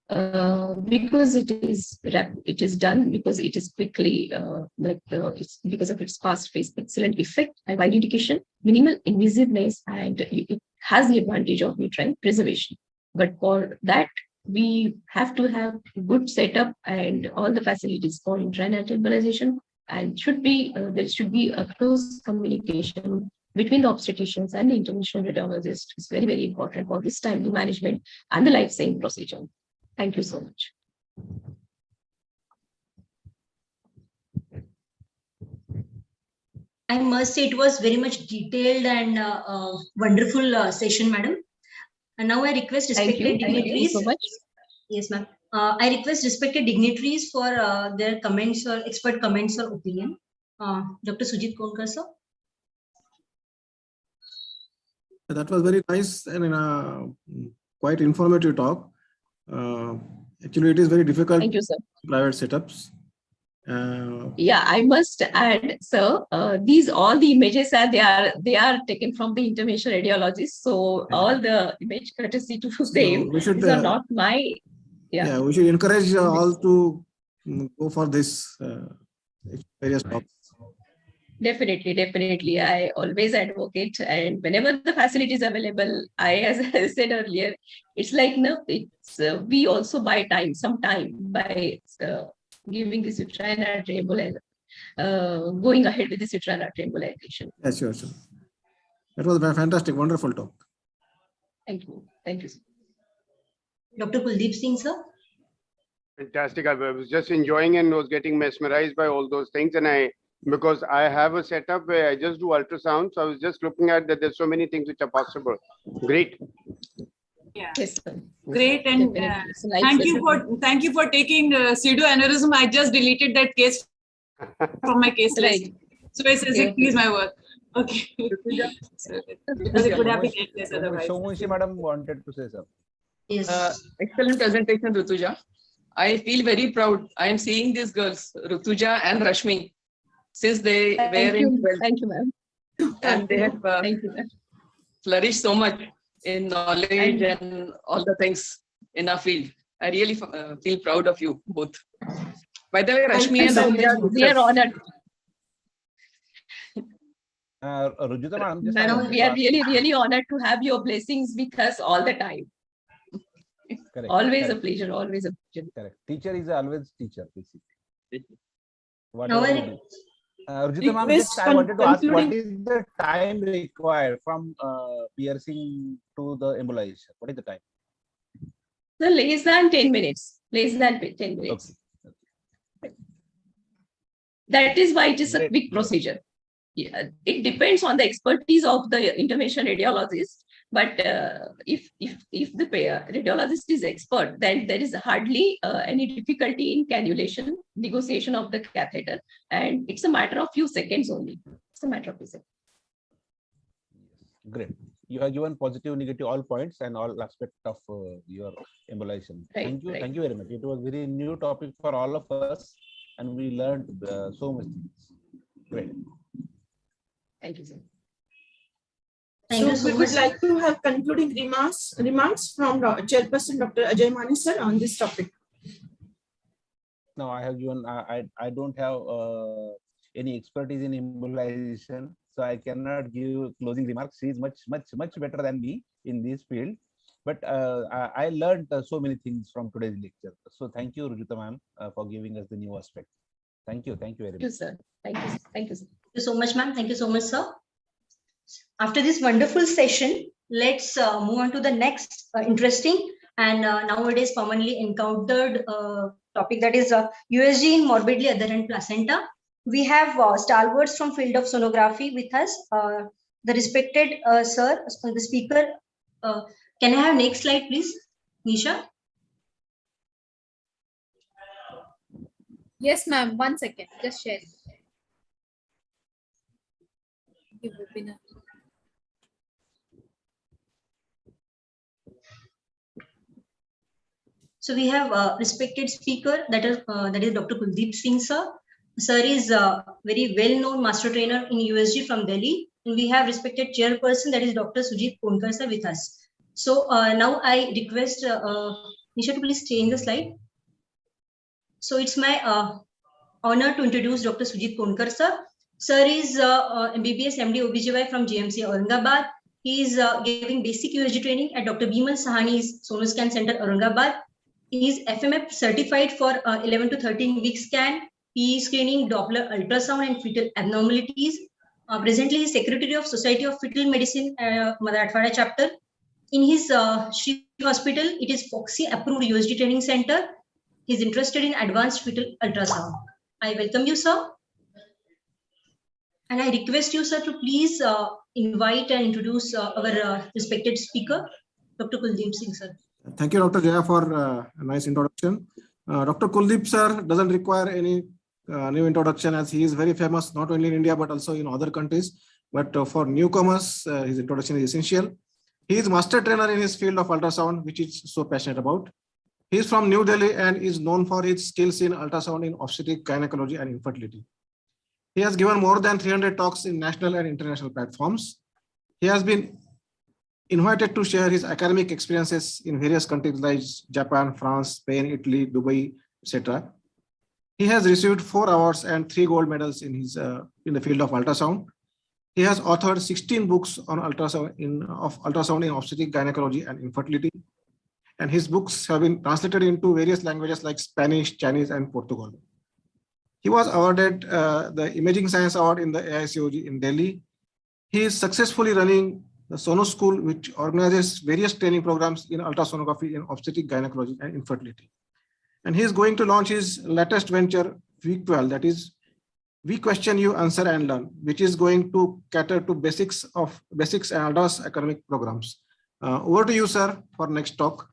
S7: Because it is done because it is quickly it's because of its fast phase, excellent effect and wide indication, minimal invasiveness, and it has the advantage of uterine preservation. But for that, we have to have good setup and all the facilities for uterine embolization, and there should be a close communication between the obstetricians and the interventional radiologist. It's very, very important for this timely management and the life-saving procedure. Thank you so much.
S5: I must say it was very much detailed and wonderful session, madam. And now I request respected dignitaries.
S7: Thank you so much.
S5: Yes, ma'am. I request respected dignitaries for their comments or expert comments or opinion. Dr. Sujit Punkarsa.
S8: That was very nice and quite informative talk. Actually, it is very difficult.
S7: Thank you, sir.
S8: Private setups.
S7: Yeah, I must add, sir. These all the images are they are taken from the interventional radiologist. So all the image courtesy to them. These are not my.
S8: Yeah, we should encourage all to go for this various talks.
S7: Definitely. I always advocate, and whenever the facility is available, as I said earlier, it's like we also buy some time by giving this uterine artery embolization, going ahead with this uterine artery embolization.
S8: Yes, sure. That was a fantastic, wonderful talk.
S7: Thank you. Sir.
S5: Dr. Kuldeep Singh, sir.
S9: Fantastic. I was just enjoying and was getting mesmerized by all those things, and because I have a setup where I just do ultrasound, so I was just looking at that there's so many things which are possible. Great.
S10: Yeah.
S7: Yes, sir.
S10: Great, and thank you for taking pseudoaneurysm. I just deleted that case from my case list.
S7: Right.
S10: So I says it is my work. Okay. So it could have been endless otherwise.
S6: Somushi madam wanted to say something.
S5: Yes.
S4: Excellent presentation, Rutuja. I feel very proud. I am seeing these girls, Rutuja and Rashmi, since they were in 12th.
S7: Thank you, ma'am.
S4: And they have
S7: Thank you, ma'am.
S4: flourished so much in knowledge and all the things in our field. I really feel proud of you both. By the way, Rashmi and Rutuja,
S7: We are honored.
S6: Rujita, ma'am, just
S7: Madam, we are really, really honored to have your blessings with us all the time.
S6: correct,
S7: Always
S6: correct,
S7: a pleasure, always a pleasure.
S6: correct. Teacher is always teacher, basically.
S5: Now
S6: Whatever
S5: I
S6: you do. Rujita, ma'am, just I wanted to ask, what is the time required from piercing to the embolization? What is the time?
S7: So less than 10 minutes. Less than 10 minutes.
S6: Okay.
S7: That is why it is a
S6: Great.
S7: quick procedure. Yeah, it depends on the expertise of the intervention radiologist. But if the radiologist is expert, then there is hardly any difficulty in cannulation, negotiation of the catheter, and it's a matter of few seconds only. It's a matter of few seconds.
S6: Great. You have given positive, negative, all points and all aspects of your embolization.
S7: Right,
S6: Thank you.
S7: right.
S6: Thank you very much. It was very new topic for all of us, and we learned so much things. Great.
S7: Thank you, sir.
S5: Thank you
S1: So
S5: so
S1: we
S5: much.
S1: would like to have concluding remarks from Chairperson Dr. Ajay Mani sir on this topic.
S6: Now I have given. I don't have any expertise in embolization, so I cannot give closing remarks. She is much better than me in this field. But I learned so many things from today's lecture. So thank you, Rujita ma'am, for giving us the new aspect. Thank you very
S7: Thank you,
S6: much.
S7: sir. Thank you, sir. Thank you, sir.
S5: Thank you so much, ma'am. Thank you so much, sir. After this wonderful session, let's move on to the next interesting and nowadays commonly encountered topic, that is USG in morbidly adherent placenta. We have stalwarts from field of sonography with us. The respected sir, the speaker. Can I have next slide, please, Nisha?
S11: Yes, ma'am. 1 second. Just share. Give webinar.
S5: So we have respected speaker, that is Dr. Kuldeep Singh sir. Sir is very well-known master trainer in USG from Delhi. And we have respected chairperson, that is Dr. Sujit Punkarsa with us. So now I request Nisha to please change the slide. So it's my honor to introduce Dr. Sujit Punkarsa. Sir is MBBS MD OBGY from GMC Aurangabad. He is giving basic USG training at Dr. Bimal Sahani's Sonoscan Center, Aurangabad. He is FMF certified for 11 to 13 week scan, PE screening, Doppler ultrasound and fetal abnormalities. Presently, he is Secretary of Society of Fetal Medicine, Marathwada chapter. In his Sri Hospital, it is FOXY approved USG training center. He is interested in advanced fetal ultrasound. I welcome you, sir. And I request you, sir, to please invite and introduce our respected speaker, Dr. Kuldeep Singh, sir.
S8: Thank you, Dr. Jaya, for a nice introduction. Dr. Kuldeep, sir, doesn't require any new introduction, as he is very famous, not only in India, but also in other countries. But for newcomers, his introduction is essential. He is master trainer in his field of ultrasound, which he's so passionate about. He is from New Delhi and is known for his skills in ultrasound in obstetric, gynecology, and infertility. He has given more than 300 talks in national and international platforms. He has been invited to share his academic experiences in various countries like Japan, France, Spain, Italy, Dubai, etc. He has received 4 awards and 3 gold medals in his in the field of ultrasound. He has authored 16 books on ultrasound in obstetric, gynecology, and infertility. And his books have been translated into various languages like Spanish, Chinese, and Portugal. He was awarded the Imaging Science Award in the AICOG in Delhi. He is successfully running the Sono School, which organizes various training programs in ultrasonography in obstetric, gynecology, and infertility. And he is going to launch his latest venture, Week 12, that is, We Question You, Answer and Learn, which is going to cater to basics and advanced academic programs. Over to you, sir, for next talk.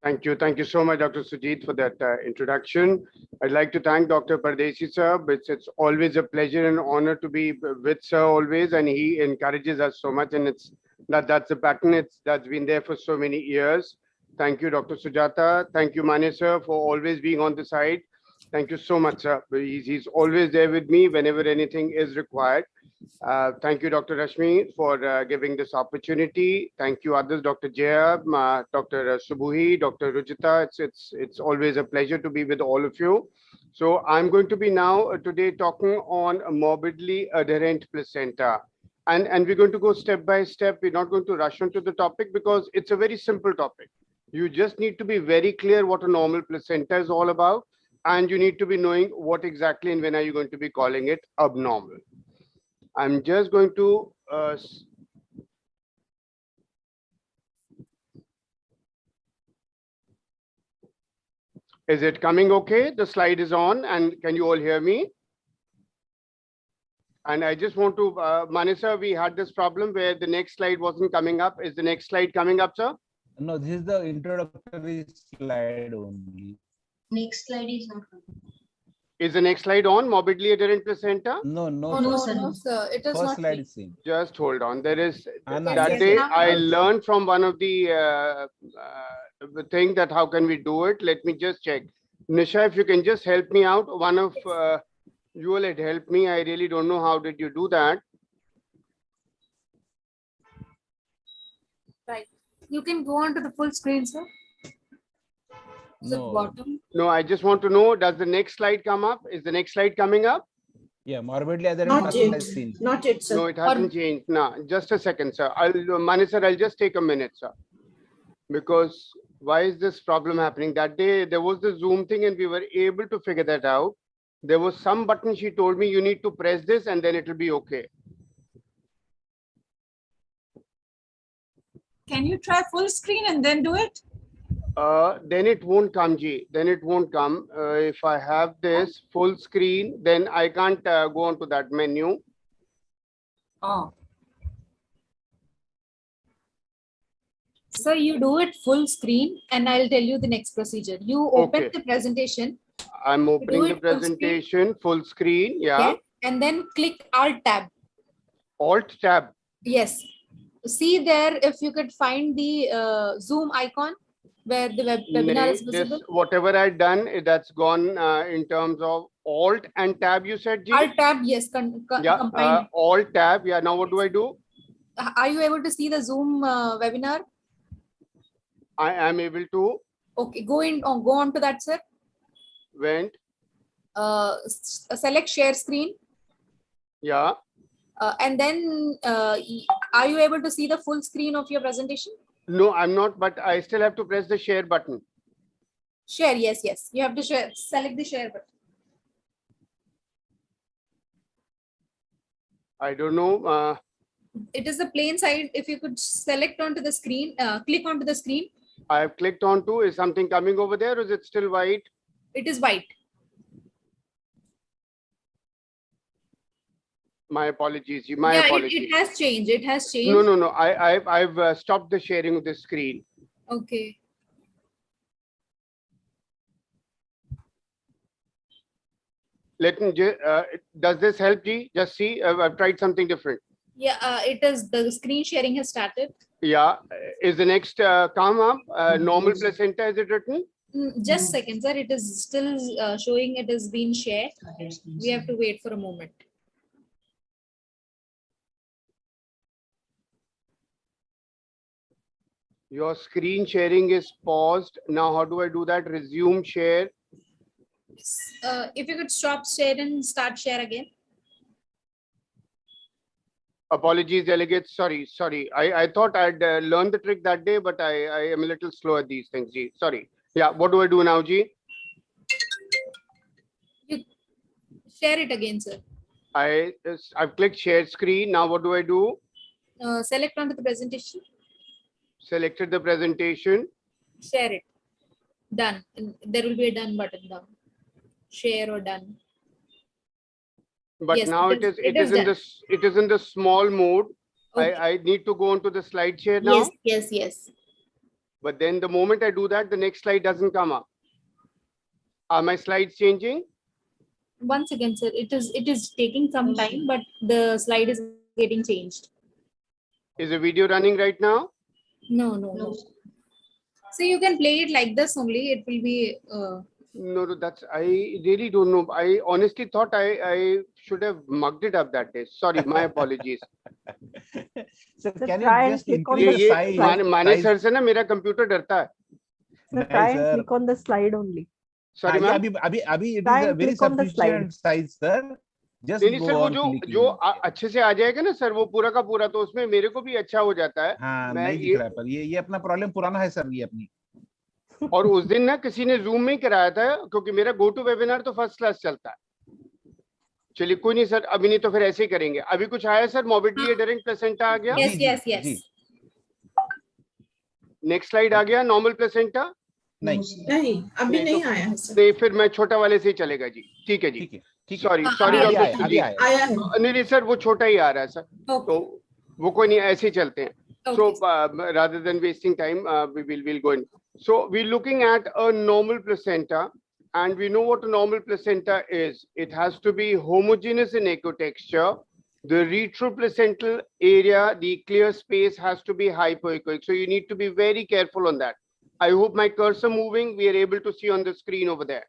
S9: Thank you. Thank you so much, Dr. Sujit, for that introduction. I'd like to thank Dr. Pardesi, sir. It's always a pleasure and honor to be with sir always, and he encourages us so much. And that's a pattern that's been there for so many years. Thank you, Dr. Sujata. Thank you, Mane sir, for always being on the side. Thank you so much, sir. He's always there with me whenever anything is required. Thank you, Dr. Rashmi, for giving this opportunity. Thank you, others, Dr. Jaya, Dr. Subhuhi, Dr. Rujita. It's always a pleasure to be with all of you. So I'm going to be now today talking on a morbidly adherent placenta. And we're going to go step by step. We're not going to rush onto the topic because it's a very simple topic. You just need to be very clear what a normal placenta is all about. And you need to be knowing what exactly and when are you going to be calling it abnormal. I'm just going to is it coming okay? The slide is on and can you all hear me? And I just want to, Manisa, we had this problem where the next slide wasn't coming up. Is the next slide coming up, sir?
S6: No, this is the introductory slide only.
S5: Next slide is not coming.
S9: Is the next slide on morbidly adherent placenta?
S6: No, no,
S11: No,
S6: sir.
S11: no, sir. It is
S6: First
S11: not.
S6: slide is same.
S9: Just hold on. There is
S6: Anna,
S9: that
S11: yes,
S9: day
S11: now
S9: I
S11: also.
S9: learned from one of the thing that how can we do it? Let me just check. Nisha, if you can just help me out. One of you all had helped me. I really don't know how did you do that.
S11: Right. You can go on to the full screen, sir. Is it
S6: No.
S11: bottom?
S9: No, I just want to know, does the next slide come up? Is the next slide coming up?
S6: Yeah, morbidly adherent
S1: Not
S6: placenta
S1: yet.
S6: is seen.
S1: Not yet, sir.
S9: No, it hasn't changed. No, just a second, sir. Mani sir, I'll just take a minute, sir. Because why is this problem happening? That day there was the Zoom thing and we were able to figure that out. There was some button she told me you need to press this and then it will be okay.
S10: Can you try full screen and then do it?
S9: Then it won't come, G. Then it won't come. If I have this full screen, then I can't go on to that menu.
S10: Oh.
S11: Sir, you do it full screen and I'll tell you the next procedure. You open
S9: Okay.
S11: the presentation.
S9: I'm opening
S11: do
S9: the
S11: it full screen.
S9: presentation, full screen. Yeah.
S11: Yes, and then click Alt tab.
S9: Alt tab.
S11: Yes. See there if you could find the Zoom icon where the webinar is visible.
S9: Whatever I've done, that's gone in terms of Alt and tab, you said, G?
S11: Alt tab, yes.
S9: Yeah,
S11: Combined.
S9: Alt tab. Yeah, now what do I do?
S11: Are you able to see the Zoom webinar?
S9: I am able to.
S11: Okay, go on to that, sir.
S9: Went.
S11: Select share screen.
S9: Yeah.
S11: And then are you able to see the full screen of your presentation?
S9: No, I'm not, but I still have to press the share button.
S11: Share, yes, yes. You have to share. Select the share button.
S9: I don't know.
S11: It is the plain side. If you could select onto the screen, click onto the screen.
S9: I have clicked onto. Is something coming over there or is it still white?
S11: It is white.
S9: My apologies.
S11: It has changed. It has changed.
S9: No. I've stopped the sharing of the screen.
S11: Okay.
S9: Let me just, does this help, G? Just see, I've tried something different.
S11: Yeah, it is, the screen sharing has started.
S9: Yeah, is the next come up? Normal placenta, is it written?
S11: Just seconds, sir. It is still showing it has been shared. We have to wait for a moment.
S9: Your screen sharing is paused. Now, how do I do that? Resume share.
S11: If you could stop share and start share again.
S9: Apologies, delegates. Sorry. I thought I'd learned the trick that day, but I am a little slow at these things, G. Sorry. Yeah, what do I do now, G?
S11: You share it again, sir.
S9: I've clicked share screen. Now, what do I do?
S11: Select onto the presentation.
S9: Selected the presentation.
S11: Share it. Done. And there will be a done button down. Share or done.
S9: But yes, now it is in the small mode. Okay. I need to go onto the slide share now.
S11: Yes.
S9: But then the moment I do that, the next slide doesn't come up. Are my slides changing?
S11: Once again, sir, it is taking some time, but the slide is getting changed.
S9: Is the video running right now?
S11: No. So you can play it like this only. It will be.
S9: No, that's, I really don't know. I honestly thought I should have mugged it up that day. Sorry, my apologies.
S6: So
S12: So
S6: can
S12: try
S6: you
S12: and
S6: just
S12: click on
S6: increase
S12: the
S6: the size?
S12: slide.
S9: माने sir से ना मेरा computer डरता है.
S12: So try and click on the slide only.
S9: Sorry,
S6: yeah,
S9: ma'am.
S6: अभी it
S12: Try
S6: is a
S12: and
S6: very
S12: click on the slide.
S6: sufficient size, sir. Just
S9: नहीं
S6: go
S9: sir, वो
S6: on clicking.
S9: जो अच्छे से आ जाएगा ना सर, वो पूरा का पूरा, तो उसमें मेरे को भी अच्छा हो जाता है.
S6: हाँ,
S9: मैं
S6: नहीं दिख रहा है, पर ये अपना प्रॉब्लम पुराना है सर, ये अपनी.
S9: और उस दिन ना किसी ने जूम में ही कराया था, क्योंकि मेरा गो टू वेबिनार तो फर्स्ट क्लास चलता है. चलिए कोई नहीं सर, अभी नहीं तो फिर ऐसे ही करेंगे. अभी कुछ आया सर, मॉर्बिडली एडहेरेंट प्लेसेंटा आ गया.
S11: Yes.
S9: नेक्स्ट स्लाइड आ गया, नॉर्मल प्लेसेंटा.
S1: नहीं अभी नहीं आया है सर.
S9: नहीं, फिर मैं छोटा वाले से ही चलेगा जी. ठीक है जी. Sorry doctor Sujit.
S1: आया है.
S9: नहीं सर, वो छोटा ही आ रहा है सर. तो वो कोई नहीं, ऐसे ही चलते हैं. So rather than wasting time, we'll go in. So we're looking at a normal placenta, and we know what a normal placenta is. It has to be homogeneous in ecotexture. The retroplacental area, the clear space, has to be hypoechoic. So you need to be very careful on that. I hope my cursor moving, we are able to see on the screen over there.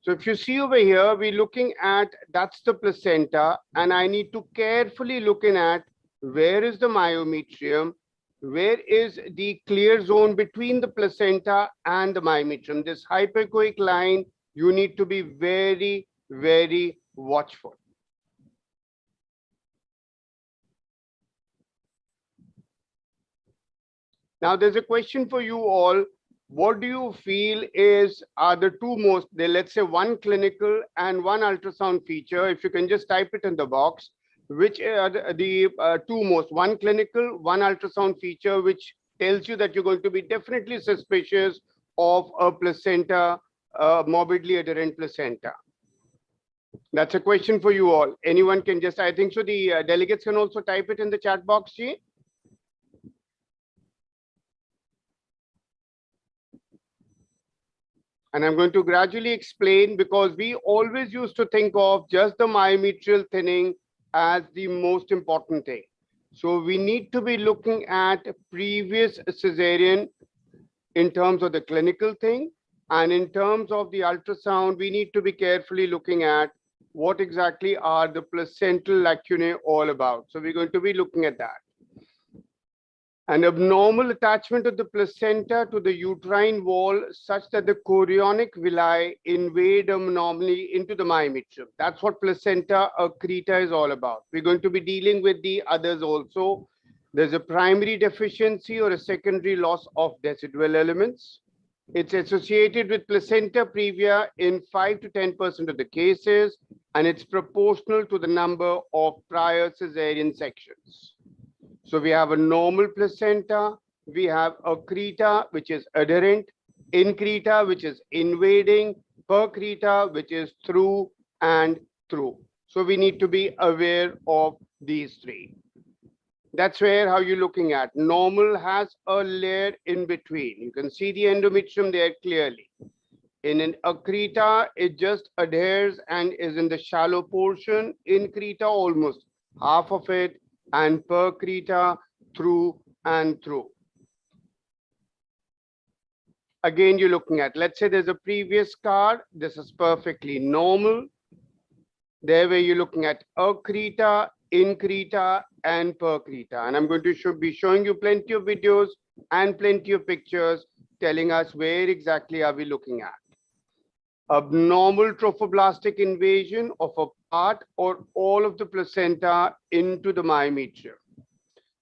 S9: So if you see over here, we're looking at, that's the placenta, and I need to carefully looking at where is the myometrium, where is the clear zone between the placenta and the myometrium. This hypoechoic line, you need to be very, very watchful. Now there's a question for you all. What do you feel are the two most, let's say one clinical and one ultrasound feature? If you can just type it in the box, which are the two most, one clinical, one ultrasound feature, which tells you that you're going to be definitely suspicious of a placenta, morbidly adherent placenta. That's a question for you all. Anyone can just, I think so the delegates can also type it in the chat box, Ji. And I'm going to gradually explain, because we always used to think of just the myometrial thinning as the most important thing. So we need to be looking at previous cesarean in terms of the clinical thing. And in terms of the ultrasound, we need to be carefully looking at what exactly are the placental lacunae all about. So we're going to be looking at that. An abnormal attachment of the placenta to the uterine wall such that the chorionic villi invade abnormally into the myometrium. That's what placenta Akrita is all about. We're going to be dealing with the others also. There's a primary deficiency or a secondary loss of decidual elements. It's associated with placenta previa in 5 to 10% of the cases, and it's proportional to the number of prior cesarean sections. So we have a normal placenta, we have Akrita, which is adherent, Inkrita, which is invading, Perkrita, which is through and through. So we need to be aware of these three. That's where how you're looking at. Normal has a layer in between. You can see the endometrium there clearly. In an Akrita, it just adheres and is in the shallow portion. Inkrita, almost half of it, and Perkrita through and through. Again, you're looking at, let's say there's a previous card. This is perfectly normal. There where you're looking at Akrita, Inkrita, and Perkrita. And I'm going to be showing you plenty of videos and plenty of pictures telling us where exactly are we looking at. Abnormal trophoblastic invasion of a part or all of the placenta into the myometrium.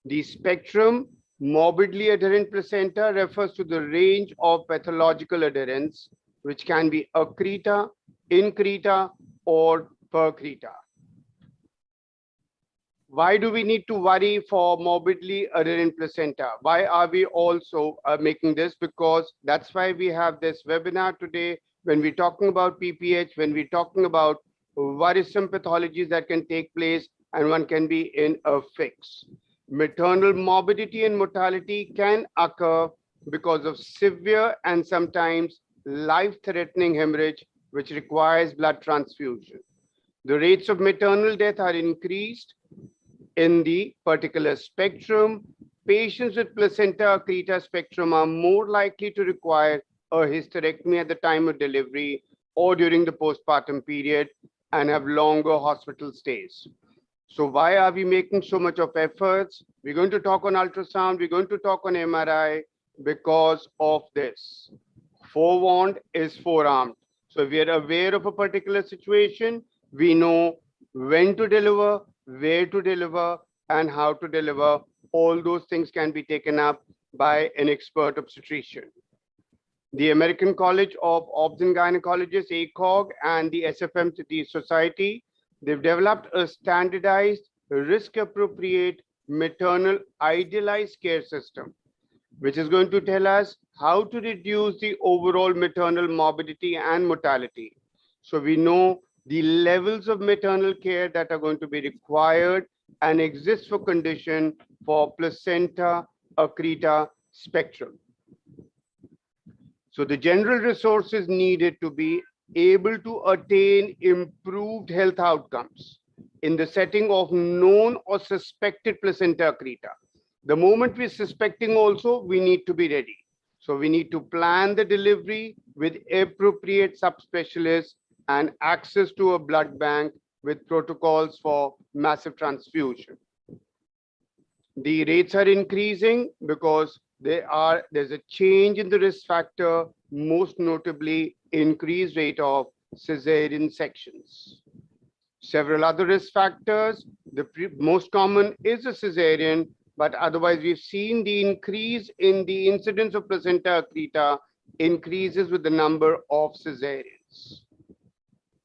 S9: The spectrum morbidly adherent placenta refers to the range of pathological adherence, which can be Akrita, Inkrita, or Perkrita. Why do we need to worry for morbidly adherent placenta? Why are we also making this? Because that's why we have this webinar today. When we're talking about PPH, when we're talking about worrisome pathologies that can take place and one can be in a fix. Maternal morbidity and mortality can occur because of severe and sometimes life-threatening hemorrhage, which requires blood transfusion. The rates of maternal death are increased in the particular spectrum patients with placenta Akrita spectrum are more likely to require a hysterectomy at the time of delivery or during the postpartum period and have longer hospital stays. So why are we making so much of efforts? We're going to talk on ultrasound, we're going to talk on MRI because of this. Forewarned is forearmed. So if we are aware of a particular situation, we know when to deliver, where to deliver, and how to deliver. All those things can be taken up by an expert obstetrician. The American College of Obs and Gynecologists, ACOG, and the SFMCT Society, they've developed a standardized, risk-appropriate, maternal idealized care system, which is going to tell us how to reduce the overall maternal morbidity and mortality. So we know the levels of maternal care that are going to be required and exist for condition for placenta Akrita spectrum. So the general resources needed to be able to attain improved health outcomes in the setting of known or suspected placenta Akrita. The moment we're suspecting also, we need to be ready. So we need to plan the delivery with appropriate subspecialists and access to a blood bank with protocols for massive transfusion. The rates are increasing because there's a change in the risk factor, most notably increased rate of cesarean sections. Several other risk factors, the most common is a cesarean, but otherwise we've seen the increase in the incidence of placenta Akrita increases with the number of cesareans.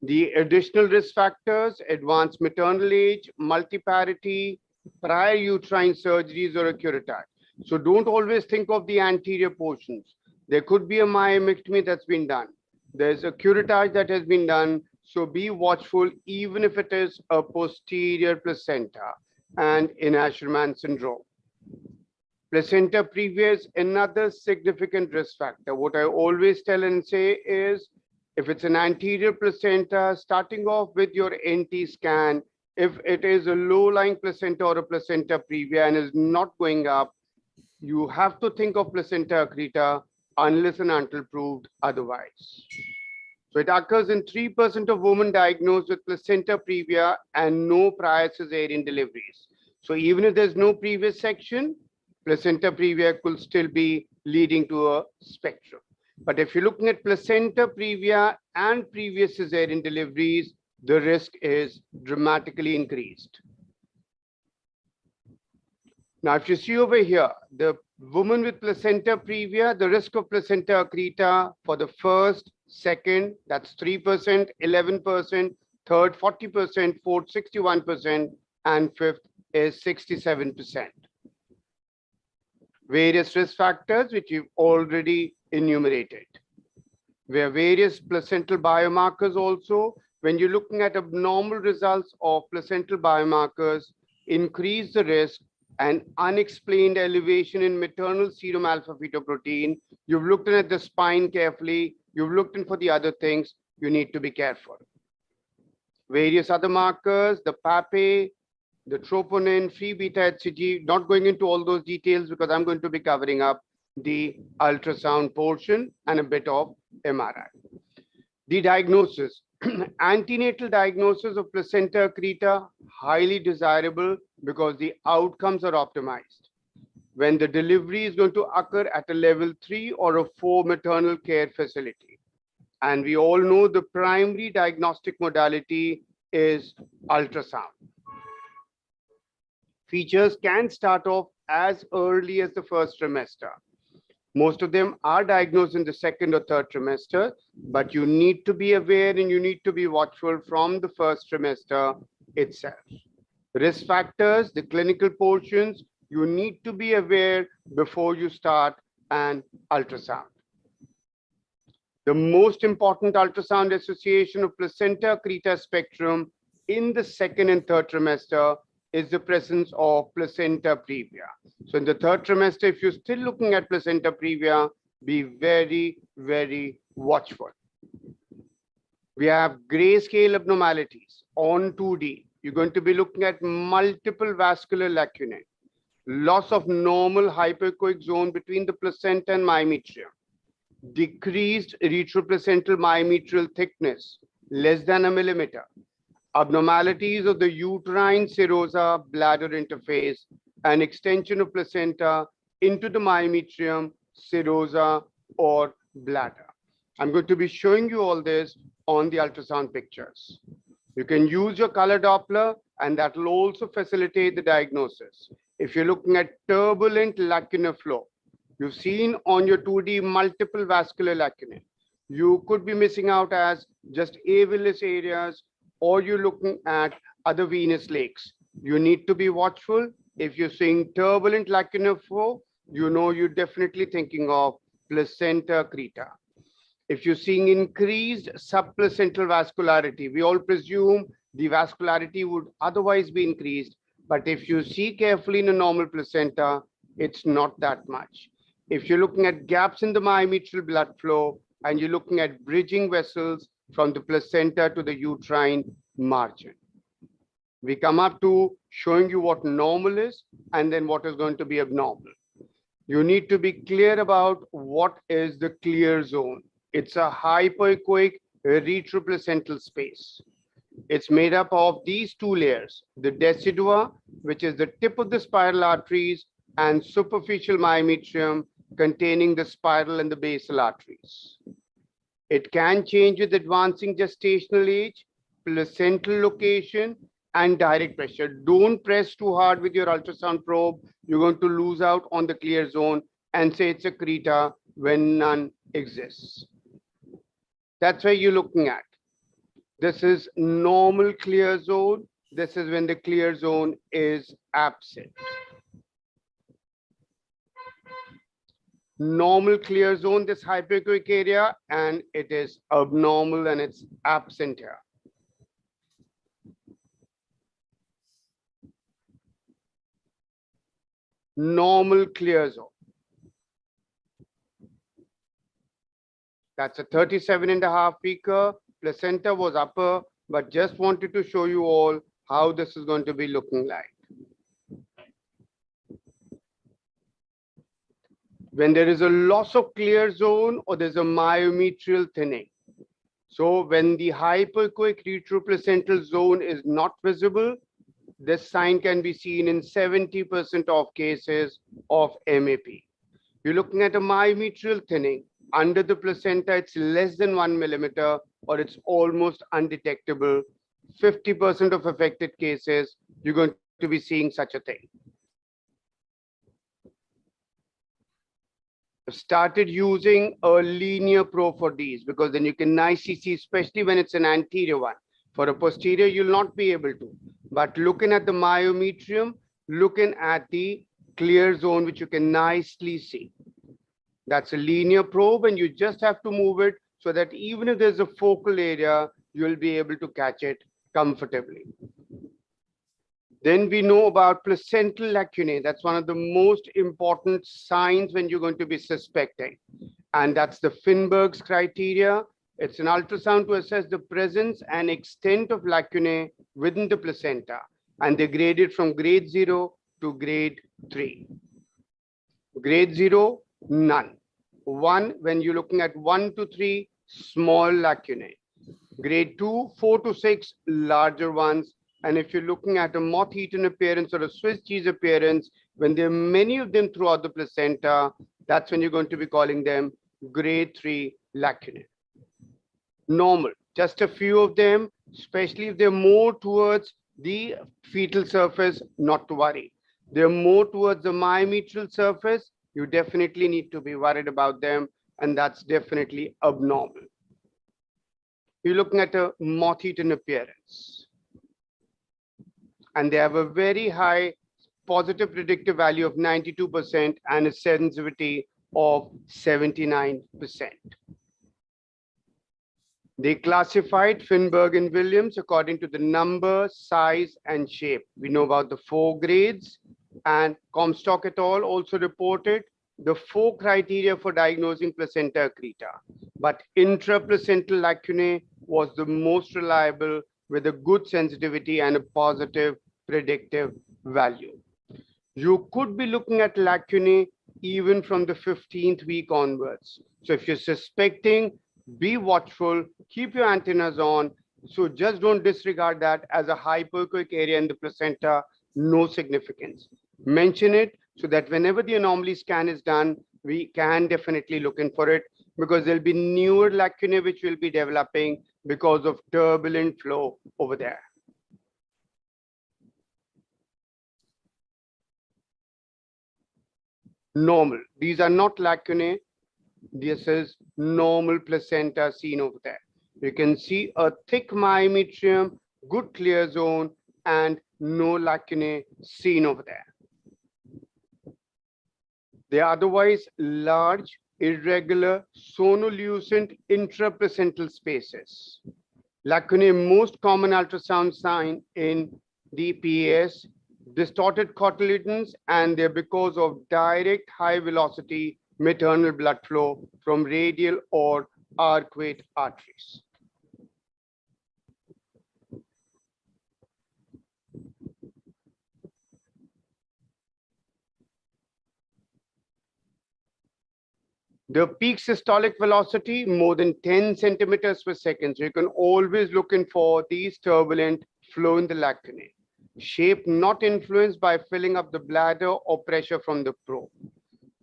S9: The additional risk factors, advanced maternal age, multiparity, prior uterine surgeries or a curettage. So don't always think of the anterior portions. There could be a myomectomy that's been done. There's a curettage that has been done. So be watchful, even if it is a posterior placenta and in Asherman syndrome. Placenta previa is another significant risk factor. What I always tell and say is, if it's an anterior placenta, starting off with your NT scan, if it is a low-lying placenta or a placenta previa and is not going up, you have to think of placenta Akrita unless and until proved otherwise. So it occurs in 3% of women diagnosed with placenta previa and no prior cesarean deliveries. So even if there's no previous section, placenta previa could still be leading to a spectrum. But if you're looking at placenta previa and previous cesarean deliveries, the risk is dramatically increased. Now, if you see over here, the woman with placenta previa, the risk of placenta Akrita for the first, second, that's 3%, 11%, third, 40%, fourth, 61%, and fifth is 67%. Various risk factors, which you've already enumerated. There are various placental biomarkers also. When you're looking at abnormal results of placental biomarkers, increase the risk and unexplained elevation in maternal serum alpha-fetoprotein. You've looked at the spine carefully. You've looked in for the other things. You need to be careful. Various other markers, the PAPE, the troponin, free beta HCG, not going into all those details because I'm going to be covering up the ultrasound portion and a bit of MRI. The diagnosis, antenatal diagnosis of placenta Akrita, highly desirable because the outcomes are optimized. When the delivery is going to occur at a level 3 or a 4 maternal care facility. And we all know the primary diagnostic modality is ultrasound. Features can start off as early as the first trimester. Most of them are diagnosed in the second or third trimester, but you need to be aware and you need to be watchful from the first trimester itself. Risk factors, the clinical portions, you need to be aware before you start an ultrasound. The most important ultrasound association of placenta Akrita spectrum in the second and third trimester is the presence of placenta previa. So in the third trimester, if you're still looking at placenta previa, be very, very watchful. We have grayscale abnormalities on 2D. You're going to be looking at multiple vascular lacunae. loss of normal hypoechoic zone between the placenta and myometrium, decreased retroplacental myometrial thickness, less than a millimeter, abnormalities of the uterine serosa bladder interface, and extension of placenta into the myometrium, serosa, or bladder. I'm going to be showing you all this on the ultrasound pictures. You can use your color Doppler, and that will also facilitate the diagnosis. If you're looking at turbulent lacunar flow, you've seen on your 2D multiple vascular lacunae, you could be missing out as just avillus areas, or you're looking at other venous lakes. You need to be watchful. If you're seeing turbulent lacunar flow, you know you're definitely thinking of placenta akrita. If you're seeing increased subplacental vascularity, we all presume the vascularity would otherwise be increased, but if you see carefully in a normal placenta, it's not that much. If you're looking at gaps in the myometrial blood flow, and you're looking at bridging vessels from the placenta to the uterine margin, we come up to showing you what normal is and then what is going to be abnormal. You need to be clear about what is the clear zone. It's a hypoechoic retroplacental space. It's made up of these two layers, the decidua, which is the tip of the spiral arteries, and superficial myometrium containing the spiral and the basal arteries. It can change with advancing gestational age, placental location, and direct pressure. Don't press too hard with your ultrasound probe. You're going to lose out on the clear zone and say it's Akrita when none exists. That's where you're looking at. This is normal clear zone. This is when the clear zone is absent. Normal clear zone, this hypoechoic area, and it is abnormal and it's absent here. Normal clear zone. That's a 37.5 beaker. Placenta was upper, but just wanted to show you all how this is going to be looking like. When there is a loss of clear zone or there's a myometrial thinning. So when the hypoechoic retroplacental zone is not visible, this sign can be seen in 70% of cases of MAP. You're looking at a myometrial thinning. Under the placenta, it's less than 1 millimeter, or it's almost undetectable. 50% of affected cases, you're going to be seeing such a thing. I've started using a linear probe for these because then you can nicely see, especially when it's an anterior one. For a posterior, you'll not be able to. But looking at the myometrium, looking at the clear zone, which you can nicely see. That's a linear probe, and you just have to move it so that even if there's a focal area, you'll be able to catch it comfortably. Then we know about placental lacunae. That's one of the most important signs when you're going to be suspecting. And that's the Finberg's criteria. It's an ultrasound to assess the presence and extent of lacunae within the placenta. And they're graded from grade 0 to grade 3. Grade 0, none. 1, when you're looking at 1 to 3, small lacunae. Grade 2, 4 to 6, larger ones. And if you're looking at a moth-eaten appearance or a Swiss cheese appearance, when there are many of them throughout the placenta, that's when you're going to be calling them grade 3 lacunae. Normal, just a few of them, especially if they're more towards the fetal surface, not to worry. They're more towards the myometrial surface, you definitely need to be worried about them, and that's definitely abnormal. You're looking at a moth-eaten appearance. And they have a very high positive predictive value of 92% and a sensitivity of 79%. They classified Finberg and Williams according to the number, size, and shape. We know about the 4 grades, and Comstock et al. Also reported the 4 criteria for diagnosing placenta akrita. But intraplacental lacunae was the most reliable with a good sensitivity and a positive predictive value. You could be looking at lacunae even from the 15th week onwards. So if you're suspecting, be watchful, keep your antennas on. So just don't disregard that as a hypoechoic area in the placenta, no significance. Mention it so that whenever the anomaly scan is done, we can definitely look in for it, because there'll be newer lacunae which will be developing because of turbulent flow over there. Normal. These are not lacunae. This is normal placenta seen over there. You can see a thick myometrium, good clear zone, and no lacunae seen over there. They are otherwise large, irregular, sonolucent intraplacental spaces. Lacunae, most common ultrasound sign in the PAS, distorted cotyledons, and they're because of direct high velocity maternal blood flow from radial or arcuate arteries. The peak systolic velocity more than 10 centimeters per second. So you can always look in for these turbulent flow in the lacunae. Shape not influenced by filling up the bladder or pressure from the probe.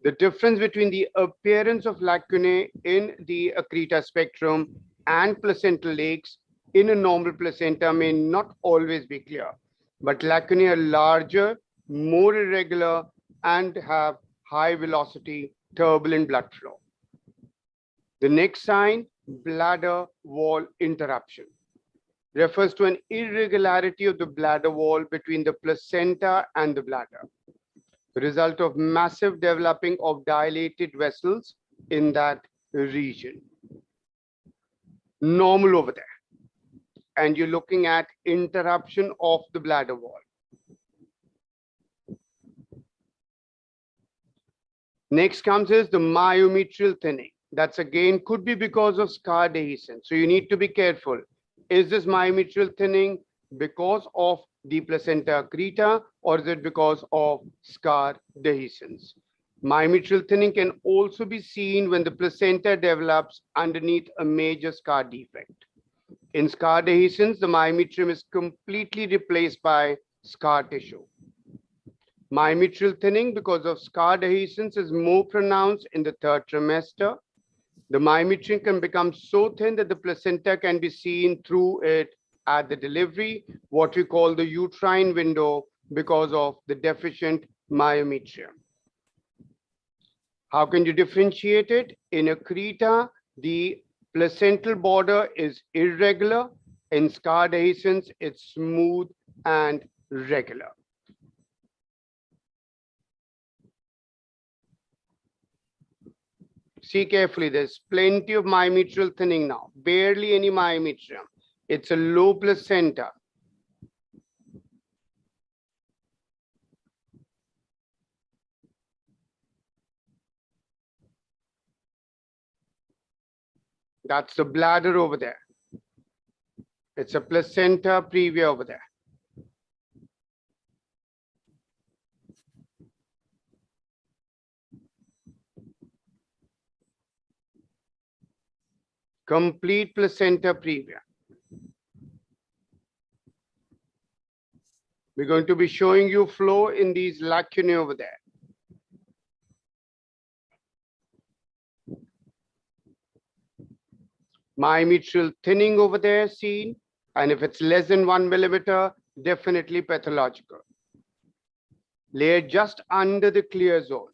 S9: The difference between the appearance of lacunae in the Akrita spectrum and placental lakes in a normal placenta may not always be clear, but lacunae are larger, more irregular, and have high velocity turbulent blood flow. The next sign, bladder wall interruption, refers to an irregularity of the bladder wall between the placenta and the bladder, the result of massive developing of dilated vessels in that region. Normal over there. And you're looking at interruption of the bladder wall. Next comes is the myometrial thinning. That's again could be because of scar dehiscence. So you need to be careful. Is this myometrial thinning because of the placenta akrita, or is it because of scar dehiscence? Myometrial thinning can also be seen when the placenta develops underneath a major scar defect. In scar dehiscence, the myometrium is completely replaced by scar tissue. Myometrial thinning because of scar dehiscence is more pronounced in the third trimester. The myometrium can become so thin that the placenta can be seen through it at the delivery, what we call the uterine window, because of the deficient myometrium. How can you differentiate it? In Akrita, the placental border is irregular. In scar dehiscence, it's smooth and regular. See carefully, there's plenty of myometrial thinning now, barely any myometrium. It's a low placenta. That's the bladder over there. It's a placenta previa over there. Complete placenta previa. We're going to be showing you flow in these lacunae over there. Myometrial thinning over there seen, and if it's less than 1 millimeter, definitely pathological. Layer just under the clear zone.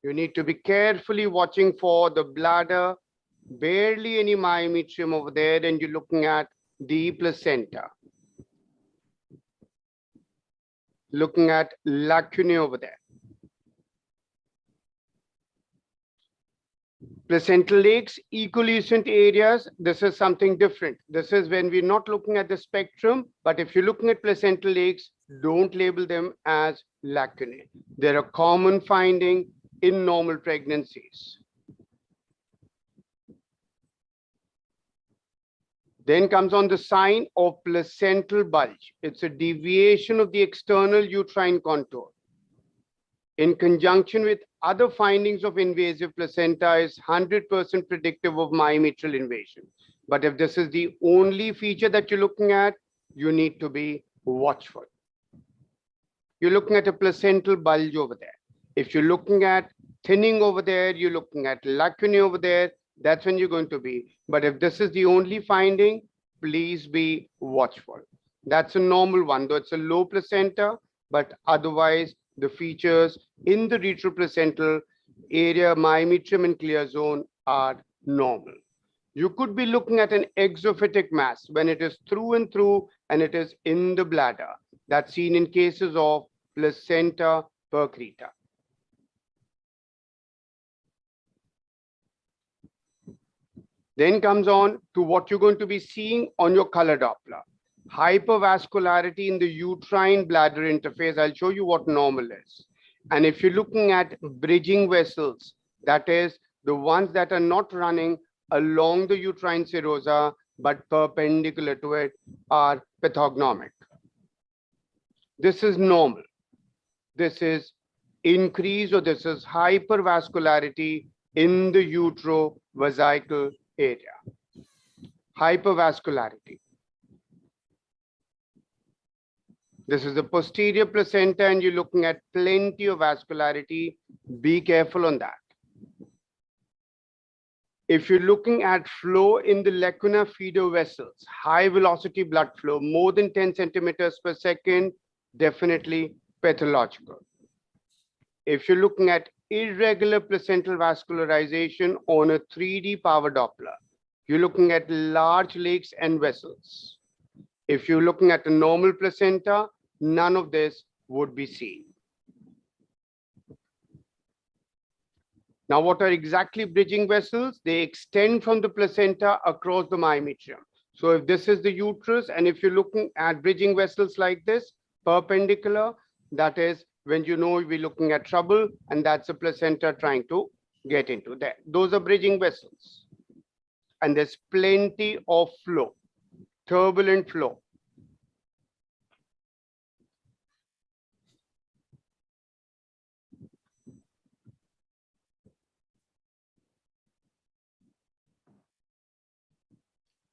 S9: You need to be carefully watching for the bladder, barely any myometrium over there, and you're looking at the placenta. Looking at lacunae over there. Placental lakes, equiliscent areas, this is something different. This is when we're not looking at the spectrum, but if you're looking at placental lakes, don't label them as lacunae. They're a common finding in normal pregnancies. Then comes on the sign of placental bulge. It's a deviation of the external uterine contour. In conjunction with other findings of invasive placenta is 100% predictive of myometrial invasion. But if this is the only feature that you're looking at, you need to be watchful. You're looking at a placental bulge over there. If you're looking at thinning over there, you're looking at lacunae over there, that's when you're going to be. But if this is the only finding, please be watchful. That's a normal one, though it's a low placenta, but otherwise the features in the retroplacental area, myometrium and clear zone are normal. You could be looking at an exophytic mass when it is through and through and it is in the bladder. That's seen in cases of placenta percreta. Then comes on to what you're going to be seeing on your color Doppler. Hypervascularity in the uterine bladder interface. I'll show you what normal is. And if you're looking at bridging vessels, that is the ones that are not running along the uterine serosa, but perpendicular to it, are pathognomic. This is normal. This is increase or this is hypervascularity in the utero-vesical area. Hypervascularity. This is the posterior placenta and you're looking at plenty of vascularity. Be careful on that. If you're looking at flow in the lacunar feeder vessels, high velocity blood flow, more than 10 centimeters per second, definitely pathological. If you're looking at irregular placental vascularization on a 3D power Doppler, you're looking at large lakes and vessels. If you're looking at a normal placenta, none of this would be seen. Now, what are exactly bridging vessels? They extend from the placenta across the myometrium. So if this is the uterus, and if you're looking at bridging vessels like this, perpendicular, that is when you know we're looking at trouble, and that's a placenta trying to get into there. Those are bridging vessels. And there's plenty of flow, turbulent flow.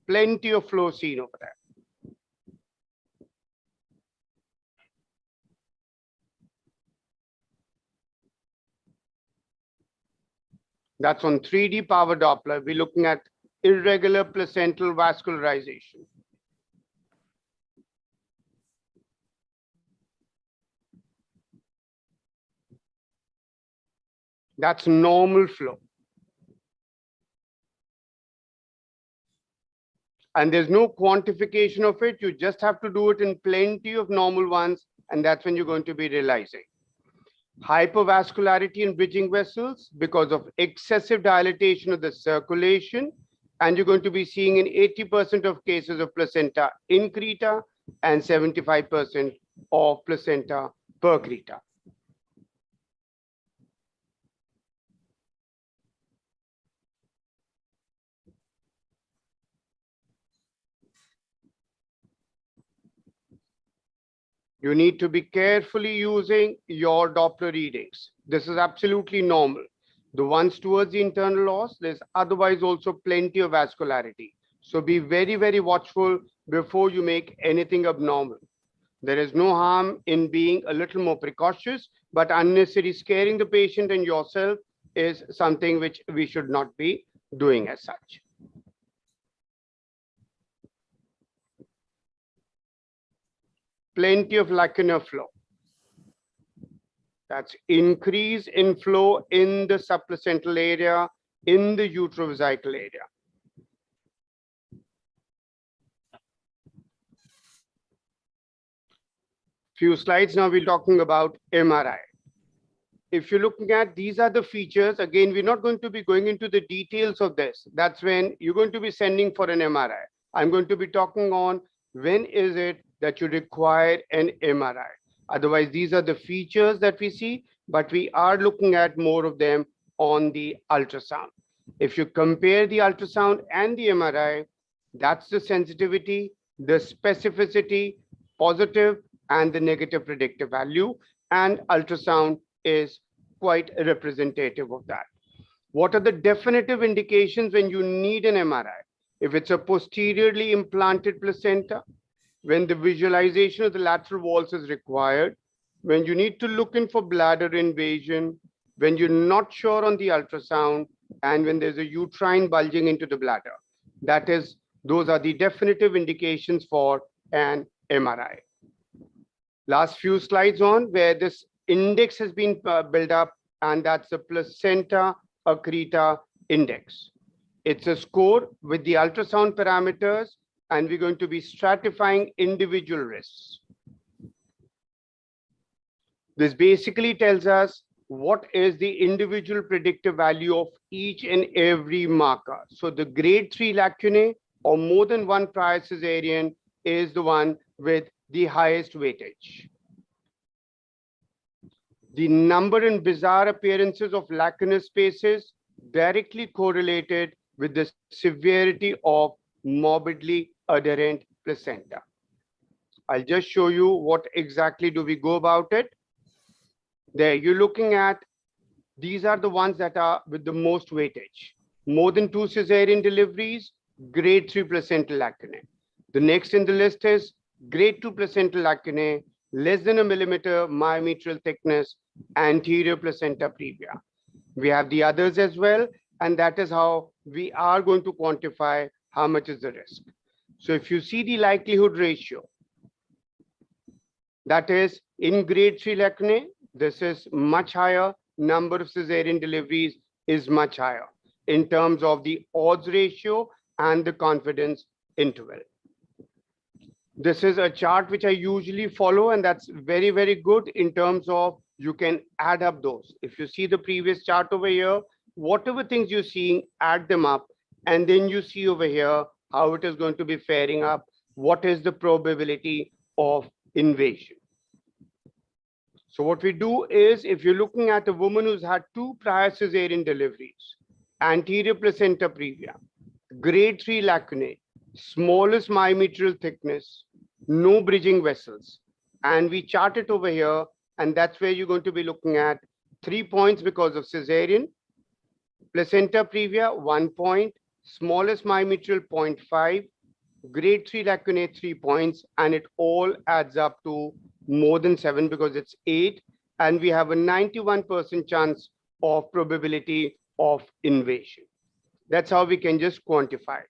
S9: Plenty of flow seen over there. That's on 3D power Doppler. We're looking at irregular placental vascularization. That's normal flow. And there's no quantification of it. You just have to do it in plenty of normal ones. And that's when you're going to be realizing. Hypervascularity in bridging vessels because of excessive dilatation of the circulation. And you're going to be seeing in 80% of cases of placenta increta and 75% of placenta percreta. You need to be carefully using your Doppler readings. This is absolutely normal. The ones towards the internal os, there's otherwise also plenty of vascularity. So be very, very watchful before you make anything abnormal. There is no harm in being a little more precautious, but unnecessary scaring the patient and yourself is something which we should not be doing as such. Plenty of lacunar flow. That's increase in flow in the subplacental area, in the uterovesical area. Few slides now, we're talking about MRI. If you're looking at, these are the features. Again, we're not going to be going into the details of this. That's when you're going to be sending for an MRI. I'm going to be talking on when is it that you require an MRI. Otherwise, these are the features that we see, but we are looking at more of them on the ultrasound. If you compare the ultrasound and the MRI, That's the sensitivity, the specificity, positive and the negative predictive value, and ultrasound is quite representative of that. What are the definitive indications when you need an MRI? If it's a posteriorly implanted placenta, when the visualization of the lateral walls is required, when you need to look in for bladder invasion, when you're not sure on the ultrasound, and when there's a uterine bulging into the bladder. Those are the definitive indications for an MRI. Last few slides on where this index has been built up, and that's the placenta Akrita index. It's a score with the ultrasound parameters, and we're going to be stratifying individual risks. This basically tells us what is the individual predictive value of each and every marker. So the grade 3 lacunae or more than one prior cesarean is the one with the highest weightage. The number and bizarre appearances of lacunous spaces directly correlated with the severity of morbidly adherent placenta. I'll just show you what exactly do we go about it. There you're looking at, these are the ones that are with the most weightage. More than 2 cesarean deliveries, grade 3 placental lacunae. The next in the list is grade 2 placental lacunae, less than 1 millimeter myometrial thickness, anterior placenta previa. We have the others as well, and that is how we are going to quantify how much is the risk. So if you see the likelihood ratio, that is in grade 3 lacunae, this is much higher, number of cesarean deliveries is much higher in terms of the odds ratio and the confidence interval. This is a chart which I usually follow, and that's very, very good in terms of you can add up those. If you see the previous chart over here, whatever things you're seeing, add them up, and then you see over here how it is going to be faring up, what is the probability of invasion. So what we do is, if you're looking at a woman who's had 2 prior cesarean deliveries, anterior placenta previa, grade 3 lacunae, smallest myometrial thickness, no bridging vessels, and we chart it over here, and that's where you're going to be looking at 3 points because of cesarean, placenta previa 1 point, smallest myometrial 0.5, grade 3 lacunae 3 points, and it all adds up to more than 7 because it's 8, and we have a 91% chance of probability of invasion. That's how we can just quantify it.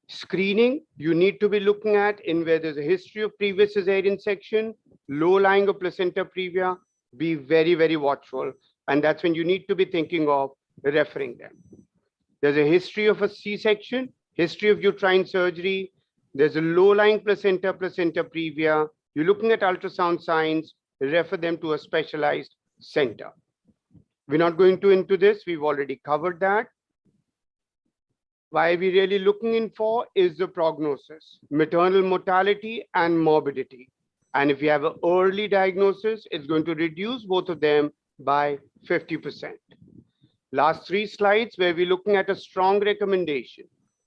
S9: Screening, you need to be looking at in where there's a history of previous cesarean section, low lying of placenta previa, be very, very watchful. And that's when you need to be thinking of referring them. There's a history of a C-section, history of uterine surgery. There's a low lying placenta previa. You're looking at ultrasound signs, refer them to a specialized center. We're not going into this. We've already covered that. Why we're really looking in for is the prognosis, maternal mortality and morbidity. And if you have an early diagnosis, it's going to reduce both of them by 50%. Last 3 slides where we're looking at a strong recommendation.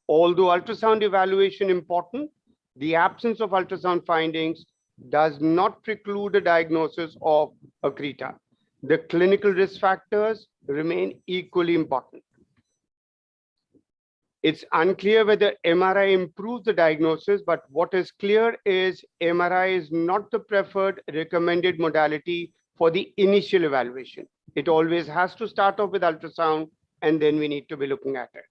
S9: Although ultrasound evaluation important, the absence of ultrasound findings does not preclude a diagnosis of Akrita. The clinical risk factors remain equally important. It's unclear whether MRI improves the diagnosis, but what is clear is MRI is not the preferred recommended modality for the initial evaluation. It always has to start off with ultrasound, and then we need to be looking at it.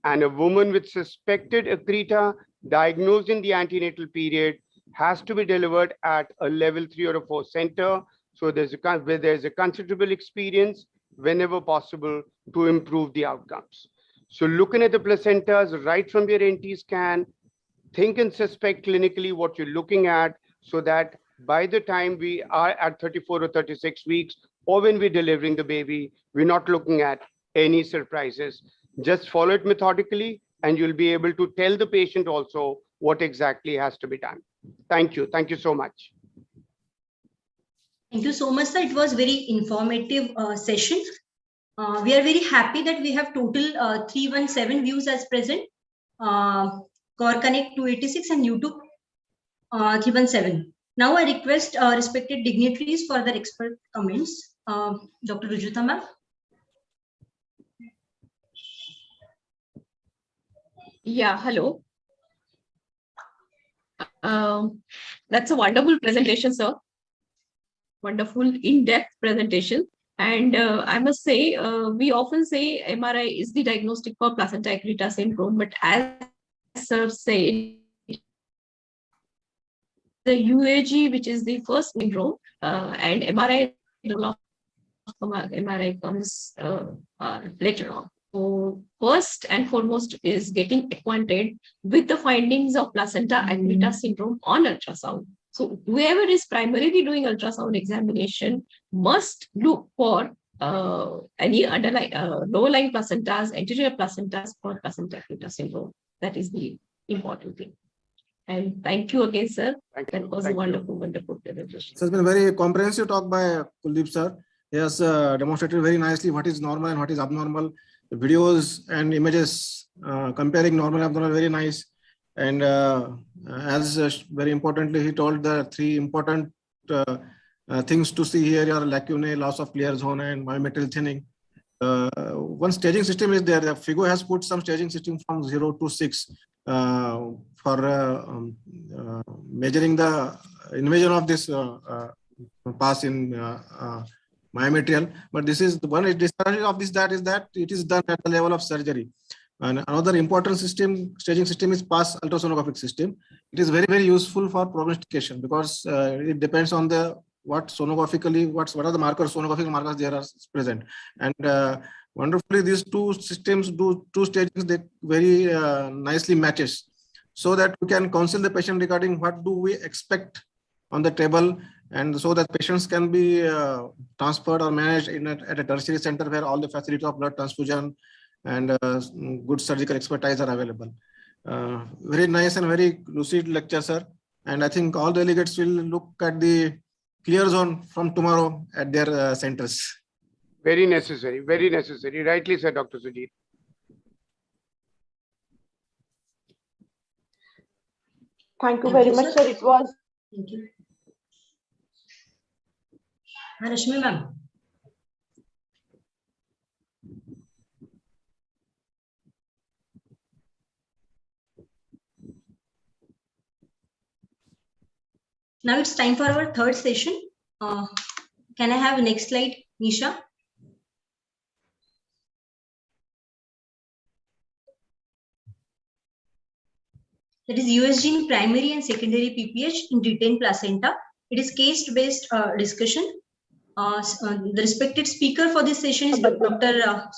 S9: And a woman with suspected Akrita diagnosed in the antenatal period has to be delivered at a level 3 or a 4 center. So there's a considerable experience whenever possible to improve the outcomes. So looking at the placentas right from your NT scan, think and suspect clinically what you're looking at so that by the time we are at 34 or 36 weeks, or when we're delivering the baby, we're not looking at any surprises. Just follow it methodically and you'll be able to tell the patient also what exactly has to be done. Thank you. Thank you so much.
S5: Thank you so much, sir. It was very informative session. We are very happy that we have total 317 views as present. Corconnect 286 and YouTube 317. Now I request respected dignitaries for their expert comments. Dr. Rujita ma'am.
S7: Yeah, hello. That's a wonderful presentation, sir. Wonderful in-depth presentation. And I must say, we often say MRI is the diagnostic for placenta Akrita syndrome, but as sir said, the UAG, which is the first syndrome, and MRI, MRI comes later on. So first and foremost is getting acquainted with the findings of placenta Akrita syndrome on ultrasound. So whoever is primarily doing ultrasound examination must look for any underlying low-lying placentas, anterior placentas for placenta Akrita syndrome. That is the important thing. And thank you again, sir. That was a wonderful, wonderful presentation.
S8: It has been a very comprehensive talk by Kuldeep sir. He has demonstrated very nicely what is normal and what is abnormal. The videos and images comparing normal and abnormal, very nice. And as very importantly, he told the three important things to see here are lacunae, loss of clear zone, and myometrial thinning. One staging system is there. The FIGO has put some staging system from 0 to 6 for measuring the invasion of this pass in myometrial. But this is the one disadvantage of this, that is that it is done at the level of surgery. And another important system, staging system, is pass ultrasonographic system. It is very, very useful for prognostication because it depends on the what sonographically, what are the markers, sonographic markers there are present. And wonderfully, these two systems do two stagings, they very nicely matches, so that we can counsel the patient regarding what do we expect on the table, and so that patients can be transferred or managed at a tertiary center where all the facility of blood transfusion and good surgical expertise are available. Very nice and very lucid lecture, sir. And I think all delegates will look at the clear zone from tomorrow at their centers.
S9: Very necessary, very necessary. Rightly said, Dr. Sujit.
S12: Thank you very much, sir. It was.
S5: Thank you. Rashmi ma'am. Now it's time for our third session. Can I have next slide, Nisha? That is USG in primary and secondary PPH in retained placenta. It is case-based discussion. The respected speaker for this session is Dr.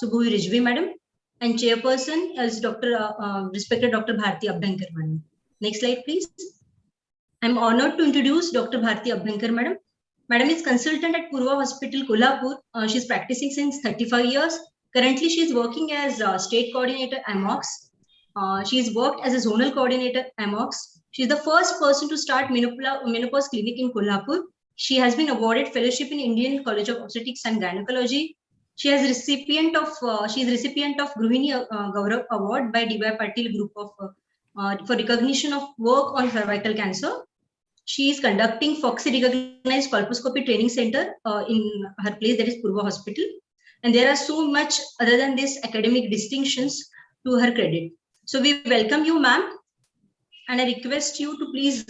S5: Rizvi madam, and chairperson is respected Dr. Bharti Abhankar madam. Next slide, please. I'm honored to introduce Dr. Bharti Abhankar madam. Madam is consultant at Purva Hospital, Kolhapur. She's practicing since 35 years. Currently, she is working as state coordinator Amogs. She has worked as a zonal coordinator Amogs. She is the first person to start menopause clinic in Kolhapur. She has been awarded fellowship in Indian College of Obstetrics and Gynecology. She is recipient of Gruhini Gaurav Award by D.Y. Patil Group of for recognition of work on cervical cancer. She is conducting FOXI recognized colposcopy training center in her place, that is Purva Hospital. And there are so much other than this academic distinctions to her credit. So we welcome you, ma'am. And I request you to please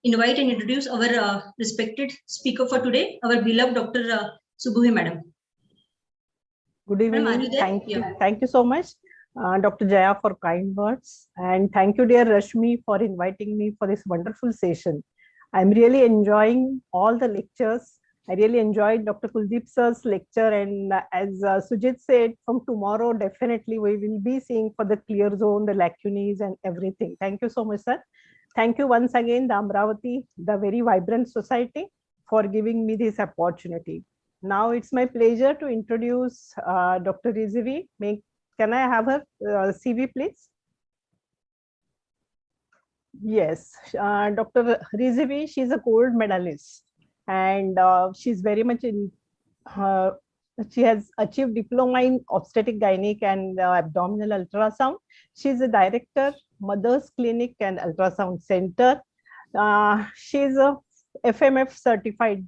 S5: invite and introduce our respected speaker for today, our beloved Dr. Subbuhi madam.
S12: Good evening.
S5: Madam,
S12: thank you. Thank you so much, Dr. Jaya, for kind words. And thank you, dear Rashmi, for inviting me for this wonderful session. I'm really enjoying all the lectures. I really enjoyed Dr. Kuldeep sir's lecture. And as Sujit said, from tomorrow, definitely we will be seeing for the clear zone, the lacunae and everything. Thank you so much, sir. Thank you once again, the Amravati, the very vibrant society, for giving me this opportunity. Now it's my pleasure to introduce Dr. Rizvi. Can I have her CV, please? Yes, Dr. Rizvi, she's a gold medalist, and she's very much She has achieved diploma in obstetric gynec and abdominal ultrasound. She is a director, Mother's Clinic and Ultrasound Center. She is a FMF certified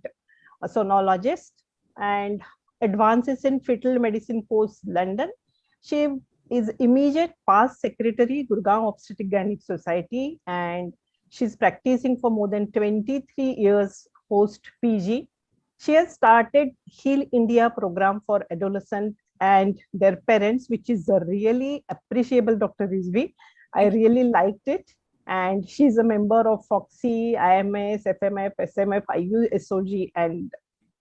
S12: sonologist and advances in fetal medicine post London. She is immediate past secretary, Gurgaon Obstetric Gynec Society, and she's practicing for more than 23 years post PG. She has started Heal India program for adolescents and their parents, which is really appreciable, Dr. Rizvi. I really liked it. And she's a member of FOXY, IMS, FMF, SMF, IU, SOG, and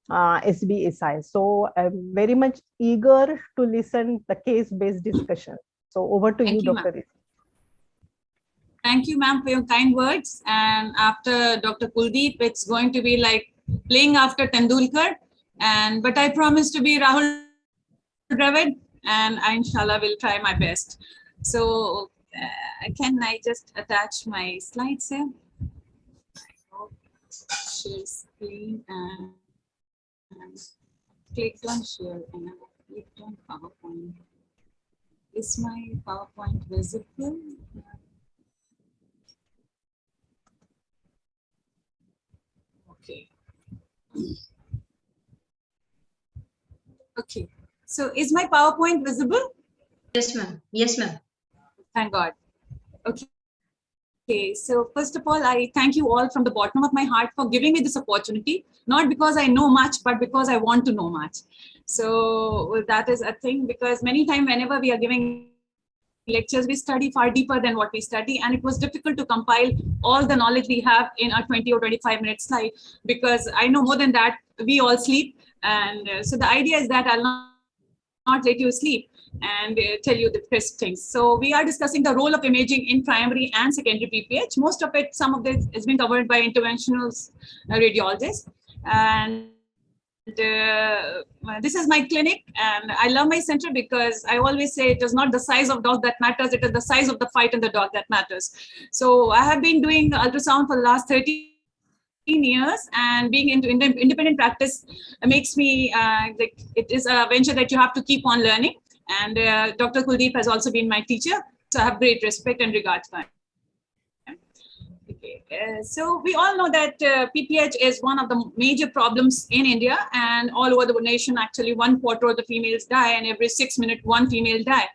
S12: SBSI. So I'm very much eager to listen the case-based discussion. So over to you, Dr. Rizvi.
S10: Thank you, ma'am, for your kind words. And after Dr. Kuldeep, it's going to be like playing after Tendulkar. But I promise to be Rahul Dravid, and I, inshallah, will try my best. So can I just attach my slides here? Share screen and clicked on share and I clicked on PowerPoint. Is my PowerPoint visible? Okay. Okay. So is my PowerPoint visible?
S5: Yes, ma'am. Yes, ma'am.
S10: Thank God. Okay. Okay, so first of all, I thank you all from the bottom of my heart for giving me this opportunity, not because I know much, but because I want to know much. So that is a thing, because many times whenever we are giving lectures, we study far deeper than what we study, and it was difficult to compile all the knowledge we have in a 20 or 25-minute slide, because I know more than that, we all sleep. And so the idea is that I'll not let you sleep and tell you the best things. So we are discussing the role of imaging in primary and secondary PPH. Most of it, some of this has been covered by interventional radiologists. And this is my clinic, and I love my center because I always say it is not the size of dog that matters, it is the size of the fight in the dog that matters. So I have been doing ultrasound for the last 13 years, and being into independent practice makes me like it is a venture that you have to keep on learning. And Dr. Kuldeep has also been my teacher, so I have great respect and regard for him. Okay. So we all know that PPH is one of the major problems in India, and all over the nation. Actually, 1/4 of the females die, and every 6 minutes, one female die.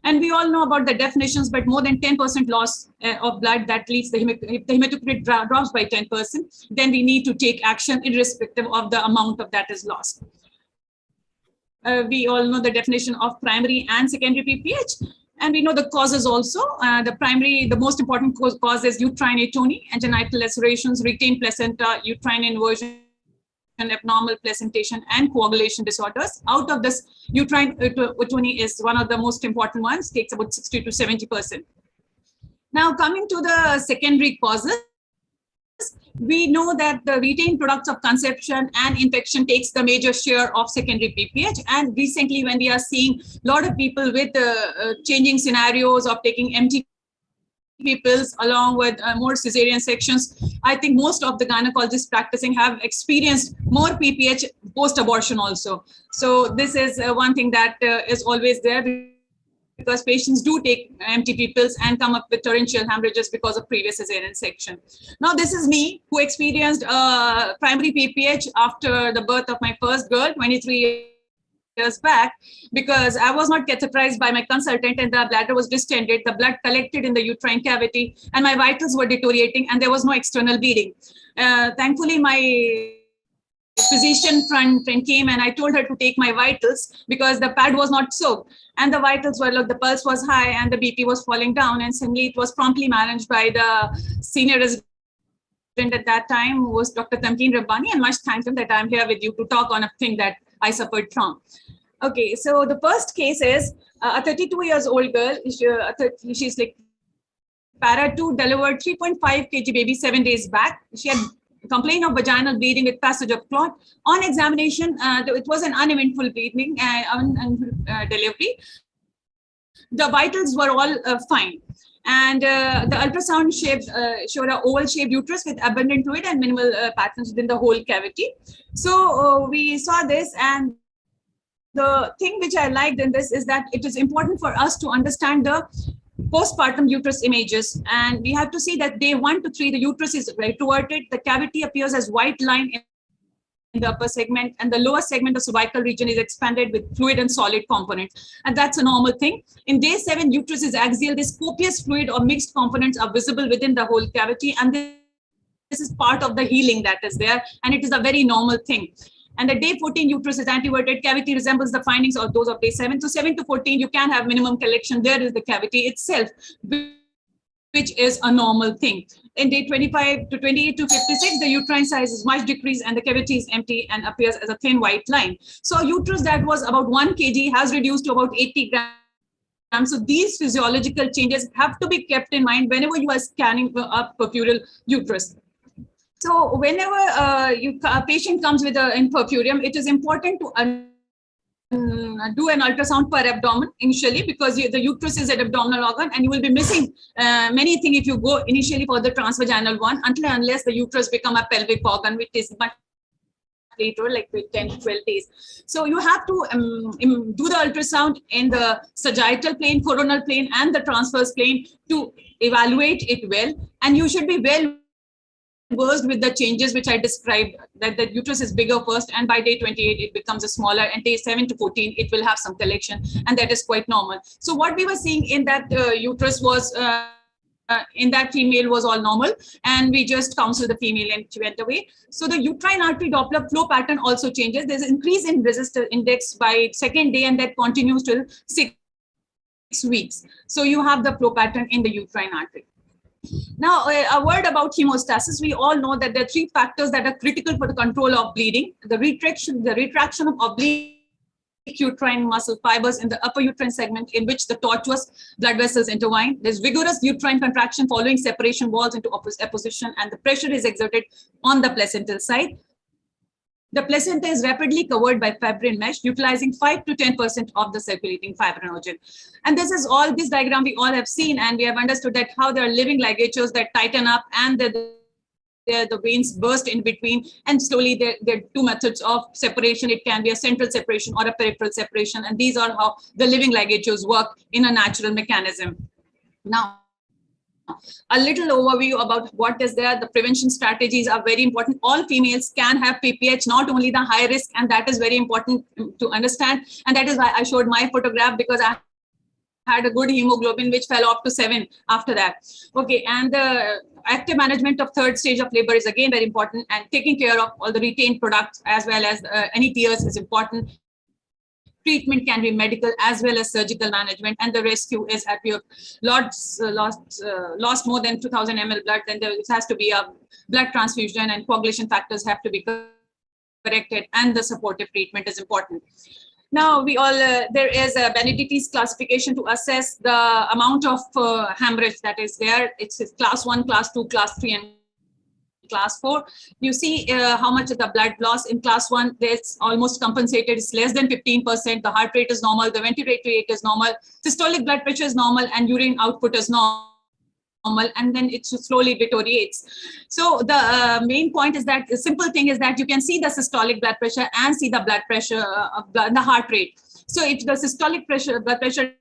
S10: And we all know about the definitions, but more than 10% loss of blood that leads if the hematocrit drops by 10%, then we need to take action irrespective of the amount of that is lost. We all know the definition of primary and secondary PPH, and we know the causes also. The most important cause is uterine atony, genital lacerations, retained placenta, uterine inversion, abnormal placentation, and coagulation disorders. Out of this, uterine atony is one of the most important ones, takes about 60 to 70%. Now, coming to the secondary causes, we know that the retained products of conception and infection takes the major share of secondary PPH. And recently, when we are seeing a lot of people with changing scenarios of taking MTP pills along with more cesarean sections, I think most of the gynecologists practicing have experienced more PPH post-abortion also. So this is one thing that is always there, because patients do take MTP pills and come up with torrential hemorrhages because of previous cesarean section. Now, this is me who experienced primary PPH after the birth of my first girl 23 years back, because I was not catheterized by my consultant and the bladder was distended, the blood collected in the uterine cavity, and my vitals were deteriorating, and there was no external bleeding. Thankfully, my physician friend came, and I told her to take my vitals because the pad was not soaked, and the vitals were, look, the pulse was high and the BP was falling down, and suddenly it was promptly managed by the senior resident at that time, who was Dr. Tamkeen Rabbani, and much thank him that I'm here with you to talk on a thing that I suffered from. Okay, so the first case is a 32 years old girl. She's like para 2, delivered 3.5 kg baby 7 days back. She had complained of vaginal bleeding with passage of clot. On examination, it was an uneventful bleeding and delivery. The vitals were all fine. And the ultrasound showed an oval-shaped uterus with abundant fluid and minimal patterns within the whole cavity. So we saw this, and the thing which I liked in this is that it is important for us to understand the postpartum uterus images. And we have to see that day 1 to 3, the uterus is retroverted. The cavity appears as white line in the upper segment, and the lower segment of cervical region is expanded with fluid and solid components. And that's a normal thing. In day 7, uterus is axial. This copious fluid or mixed components are visible within the whole cavity. And this is part of the healing that is there. And it is a very normal thing. And the day 14 uterus is anteverted. Cavity resembles the findings of those of day 7. So 7 to 14, you can have minimum collection. There is the cavity itself, which is a normal thing. In day 25 to 28 to 56, the uterine size is much decreased and the cavity is empty and appears as a thin white line. So a uterus that was about 1 kg has reduced to about 80 grams. So these physiological changes have to be kept in mind whenever you are scanning a purpureal uterus. So whenever a patient comes with an purpurium, it is important to do an ultrasound per abdomen initially, because the uterus is an abdominal organ and you will be missing many things if you go initially for the transvaginal one, unless the uterus become a pelvic organ, which is much later, like with 10 to 12 days. So you have to do the ultrasound in the sagittal plane, coronal plane, and the transverse plane to evaluate it well. And you should be well versed with the changes which I described, that the uterus is bigger first, and by day 28 it becomes a smaller, and day 7 to 14 it will have some collection, and that is quite normal. So what we were seeing in that uterus was in that female was all normal, and we just counseled the female and she went away. So the uterine artery Doppler flow pattern also changes. There's an increase in resistor index by second day, and that continues till 6 weeks. So you have the flow pattern in the uterine artery. Now, a word about hemostasis. We all know that there are 3 factors that are critical for the control of bleeding: the retraction of oblique uterine muscle fibers in the upper uterine segment, in which the tortuous blood vessels intertwine. There's vigorous uterine contraction following separation walls into apposition, and the pressure is exerted on the placental side. The placenta is rapidly covered by fibrin mesh, utilizing 5 to 10% of the circulating fibrinogen. And this is all, this diagram we all have seen, and we have understood that how there are living ligatures that tighten up, and the veins burst in between, and slowly there are 2 methods of separation. It can be a central separation or a peripheral separation, and these are how the living ligatures work in a natural mechanism. Now, a little overview about what is there. The prevention strategies are very important. All females can have PPH, not only the high risk, and that is very important to understand. And that is why I showed my photograph, because I had a good hemoglobin which fell off to 7 after that. Okay, and the active management of 3rd stage of labor is again very important, and taking care of all the retained products as well as any tears is important. Treatment can be medical as well as surgical management, and the rescue is at your lost more than 2000 ml blood, then there has to be a blood transfusion, and coagulation factors have to be corrected, and the supportive treatment is important. Now, we all there is a Benedetti's classification to assess the amount of hemorrhage that is there. It's class 1, class 2, class 3, and class 4. You see how much is the blood loss. In class 1, it's almost compensated. It's less than 15%. The heart rate is normal. The ventilatory rate is normal. Systolic blood pressure is normal, and urine output is normal. And then it slowly deteriorates. So the main point is that the simple thing is that you can see the systolic blood pressure and see the blood pressure of the heart rate. So if the systolic blood pressure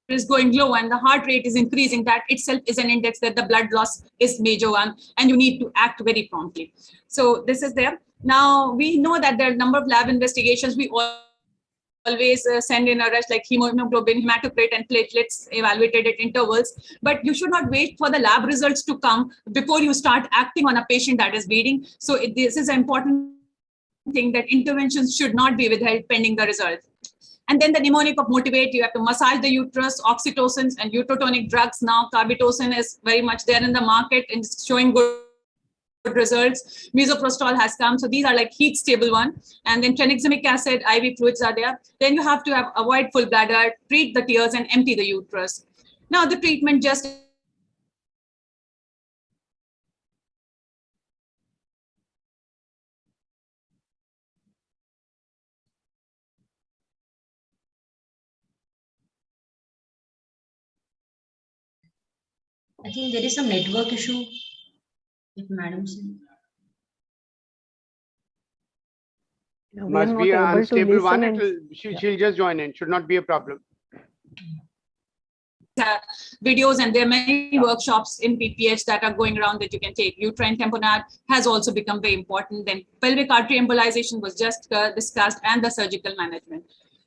S10: is going low and the heart rate is increasing, that itself is an index that the blood loss is major one, and you need to act very promptly. So this is there. Now, we know that there are a number of lab investigations. We always send in a rush, like hemoglobin, hematocrit, and platelets evaluated at intervals. But you should not wait for the lab results to come before you start acting on a patient that is bleeding. So this is an important thing, that interventions should not be withheld pending the result. And then the mnemonic of motivate, you have to massage the uterus, oxytocins and uterotonic drugs. Now, carbitocin is very much there in the market and showing good results. Misoprostol has come. So these are like heat stable one. And then tranexamic acid, IV fluids are there. Then you have to avoid full bladder, treat the tears, and empty the uterus. Now, the treatment just
S5: I think there is some network issue with Madam.
S12: No, we are
S9: Must
S12: not
S9: be an
S12: able to
S9: unstable
S12: listen
S9: one.
S12: and
S9: She'll just join in. Should not be a problem.
S10: Videos, and there are many workshops in PPH that are going around that you can take. Uterine tamponade has also become very important. Then pelvic artery embolization was just discussed, and the surgical management.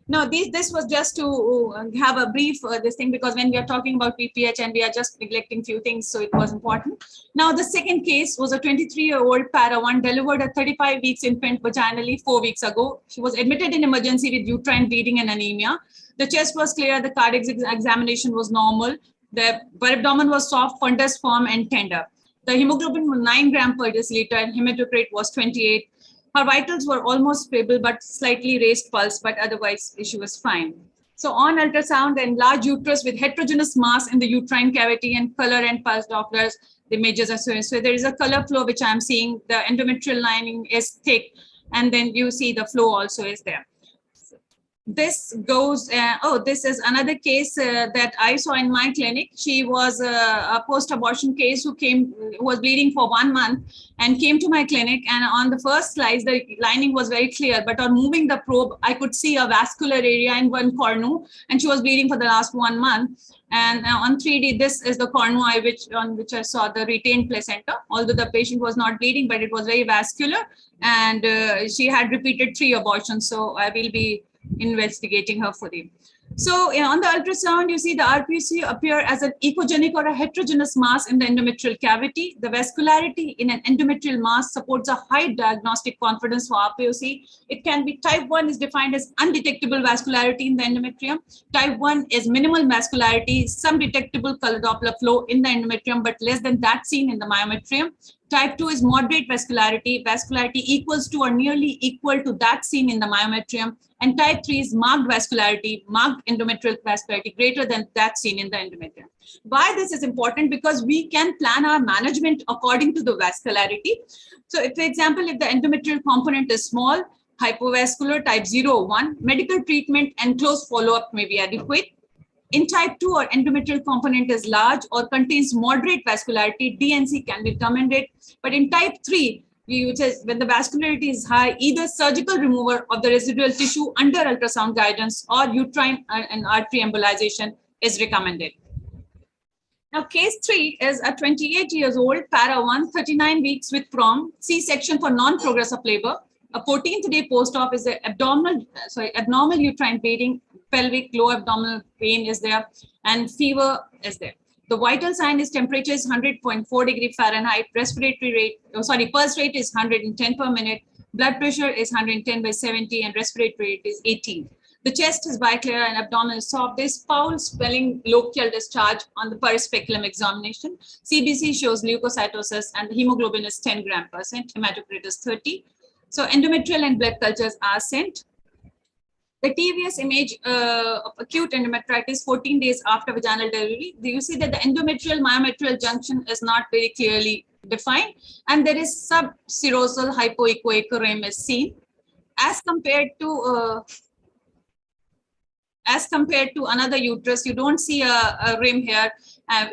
S10: Now, this was just to have a brief this thing, because when we are talking about PPH and we are just neglecting few things, so it was important. Now, the second case was a 23-year-old para 1 delivered a 35 weeks infant vaginally 4 weeks ago. She was admitted in emergency with uterine bleeding and anemia. The chest was clear, the cardiac examination was normal. The abdomen was soft, fundus firm and tender. The hemoglobin was 9 grams per deciliter and hematocrit was 28. Her vitals were almost stable, but slightly raised pulse, but otherwise she was fine. So on ultrasound, the enlarged uterus with heterogeneous mass in the uterine cavity and color and pulse Dopplers, the images are showing. So there is a color flow, which I'm seeing. The endometrial lining is thick, and then you see the flow also is there. This goes, this is another case that I saw in my clinic. She was a post-abortion case who was bleeding for 1 month and came to my clinic. And on the first slice, the lining was very clear, but on moving the probe, I could see a vascular area in one cornu, and she was bleeding for the last 1 month. And on 3D, this is the cornu on which I saw the retained placenta, although the patient was not bleeding, but it was very vascular. And she had repeated 3 abortions. So I will be investigating her fully. So on the ultrasound, you see the RPC appear as an echogenic or a heterogeneous mass in the endometrial cavity. The vascularity in an endometrial mass supports a high diagnostic confidence for RPOC. It can be type 1 is defined as undetectable vascularity in the endometrium. Type 1 is minimal vascularity, some detectable color Doppler flow in the endometrium, but less than that seen in the myometrium. Type 2 is moderate vascularity. Vascularity equals to or nearly equal to that seen in the myometrium. And type 3 is marked vascularity, marked endometrial vascularity greater than that seen in the endometrium. Why this is important? Because we can plan our management according to the vascularity. So if, for example, if the endometrial component is small, hypovascular, type 0 or 1, medical treatment and close follow-up may be adequate. In type 2, or endometrial component is large or contains moderate vascularity, DNC can be recommended. But in type 3, which is when the vascularity is high, either surgical removal of the residual tissue under ultrasound guidance or uterine and artery embolization is recommended. Now, case 3 is a 28 years old para 1, 39 weeks with PROM, C-section for non-progress of labor. A 14th day post-op is the abnormal uterine bleeding, pelvic low abdominal pain is there, and fever is there. The vital sign is temperature is 100.4 degree Fahrenheit, respiratory rate, pulse rate is 110 per minute, blood pressure is 110/70, and respiratory rate is 18. The chest is biclear and abdomen is soft. There's foul swelling local discharge on the perispeculum examination. CBC shows leukocytosis, and the hemoglobin is 10 gram%, hematocrit is 30. So endometrial and blood cultures are sent. The TVS image of acute endometritis 14 days after vaginal delivery, you see that the endometrial myometrial junction is not very clearly defined, and there is subserosal hypoechoic rim is seen as compared to another uterus. You don't see a rim here.